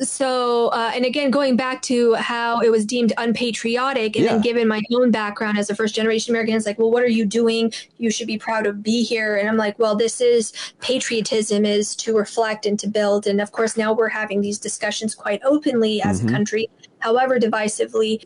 So, and again, going back to how it was deemed unpatriotic, and then given my own background as a first-generation American, it's like, well, what are you doing? You should be proud to be here. And I'm like, well, this is patriotism, is to reflect and to build. And of course, now we're having these discussions quite openly as a country, however divisively.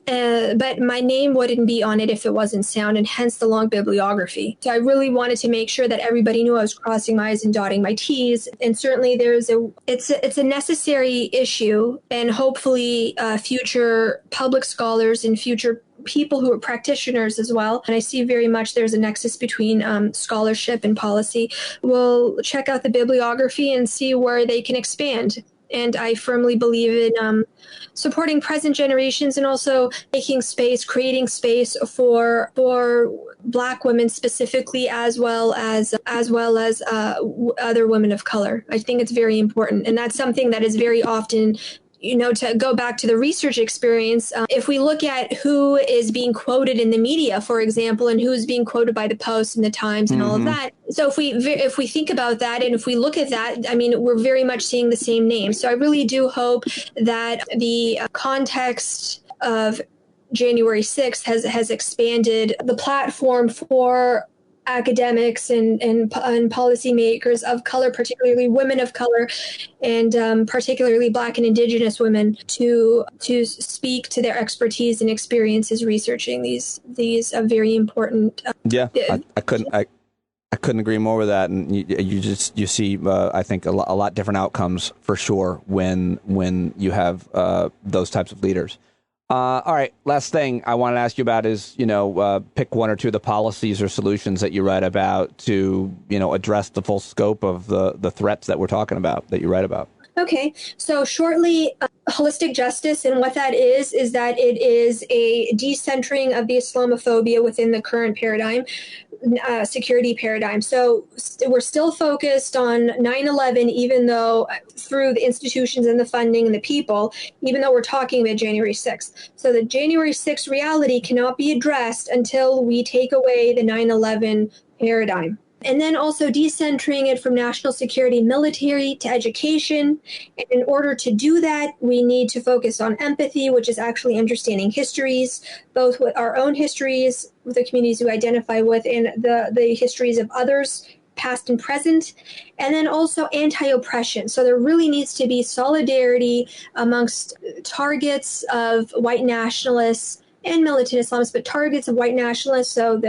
But my name wouldn't be on it if it wasn't sound, and hence the long bibliography. So I really wanted to make sure that everybody knew I was crossing my I's and dotting my T's. And certainly it's a necessary issue, and hopefully future public scholars and future people who are practitioners as well, and I see very much there's a nexus between scholarship and policy, will check out the bibliography and see where they can expand. And I firmly believe in supporting present generations and also making space, creating space for Black women specifically, as well as other women of color. I think it's very important, and that's something that is very often, to go back to the research experience, if we look at who is being quoted in the media, for example, and who is being quoted by the Post and the Times and all of that. So if we think about that, and if we look at that, I mean, we're very much seeing the same names. So I really do hope that the context of January 6th has expanded the platform for academics and policymakers of color, particularly women of color, and particularly Black and Indigenous women, to speak to their expertise and experiences researching these very important. I couldn't agree more with that, and you see I think a lot different outcomes for sure when you have those types of leaders. All right. Last thing I want to ask you about is, pick one or two of the policies or solutions that you write about to, address the full scope of the threats that we're talking about, that you write about. Okay. So shortly, holistic justice, and what that is that it is a decentering of the Islamophobia within the current paradigm, security paradigm. So we're still focused on 9/11, even though through the institutions and the funding and the people, even though we're talking about January 6th. So the January 6th reality cannot be addressed until we take away the 9/11 paradigm. And then also decentering it from national security, military to education. And in order to do that, we need to focus on empathy, which is actually understanding histories, both with our own histories, with the communities we identify with, and the histories of others, past and present, and then also anti-oppression. So there really needs to be solidarity amongst targets of white nationalists and militant Islamists, but targets of white nationalists. So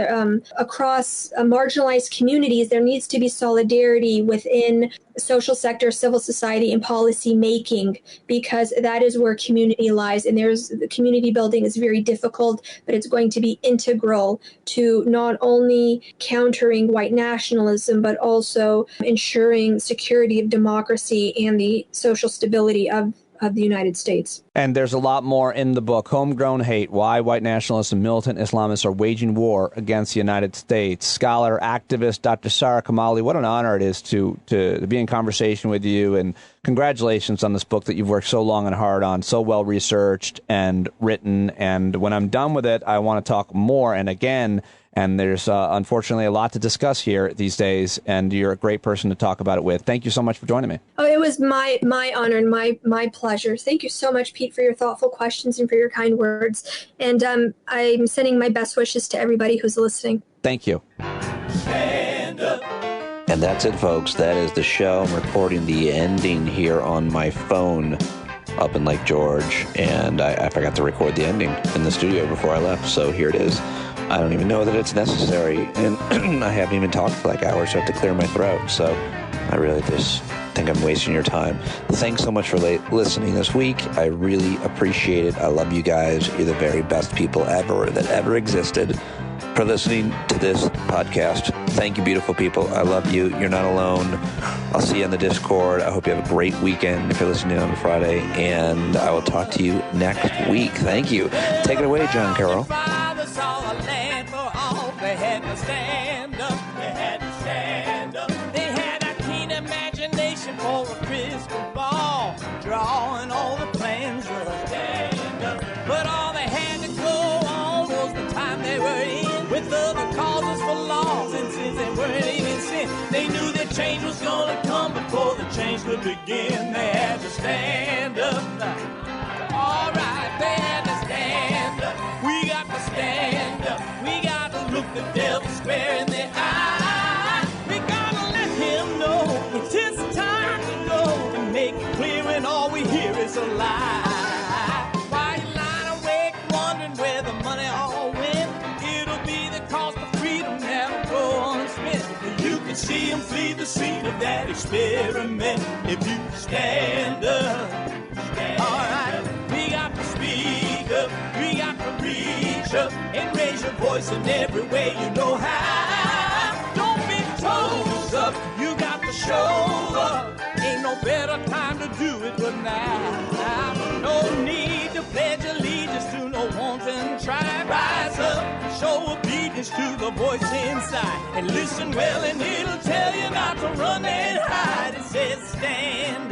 across marginalized communities, there needs to be solidarity within social sector, civil society, and policy making, because that is where community lies. And the community building is very difficult, but it's going to be integral to not only countering white nationalism, but also ensuring security of democracy and the social stability of the United States. And there's a lot more in the book, Homegrown Hate, Why White Nationalists and Militant Islamists Are Waging War Against the United States. Scholar, activist, Dr. Sara Kamali, what an honor it is to be in conversation with you, and congratulations on this book that you've worked so long and hard on, so well researched and written. And when I'm done with it, I want to talk more and again. And there's unfortunately a lot to discuss here these days, and you're a great person to talk about it with. Thank you so much for joining me. Oh, it was my honor and my pleasure. Thank you so much, Pete, for your thoughtful questions and for your kind words. And I'm sending my best wishes to everybody who's listening. Thank you. Stand up. And that's it, folks. That is the show. I'm recording the ending here on my phone up in Lake George, and I forgot to record the ending in the studio before I left, so here it is. I don't even know that it's necessary, and I haven't even talked for like hours, so I have to clear my throat, so I really just think I'm wasting your time. Thanks so much for listening this week. I really appreciate it. I love you guys. You're the very best people ever that ever existed for listening to this podcast. Thank you, beautiful people. I love you. You're not alone. I'll see you on the Discord. I hope you have a great weekend if you're listening on Friday, and I will talk to you next week. Thank you. Take it away, John Carroll. They had to stand up. They had to stand up. They had a keen imagination for a crystal ball, drawing all the plans of a stand up. But all they had to go on was the time they were in, with other causes for laws, and since they weren't even sin, they knew that change was gonna come before the change could begin. They had to stand up. All right, they had to stand up. We got to stand up. We got to look the devil square in the eye. We gotta let him know it's his time to go, and make it clear when all we hear is a lie. Why you lying awake wondering where the money all went? It'll be the cost of freedom that'll go unspent. You can see him flee the scene of that experiment if you stand up. All right, we got to speak up. We got to reach up and raise your voice in every way you know how. Don't be toes up, you got to show up. Ain't no better time to do it but now. No need to pledge allegiance to no wanton tribe. Rise up and show obedience to the voice inside, and listen well and it'll tell you not to run and hide. It says stand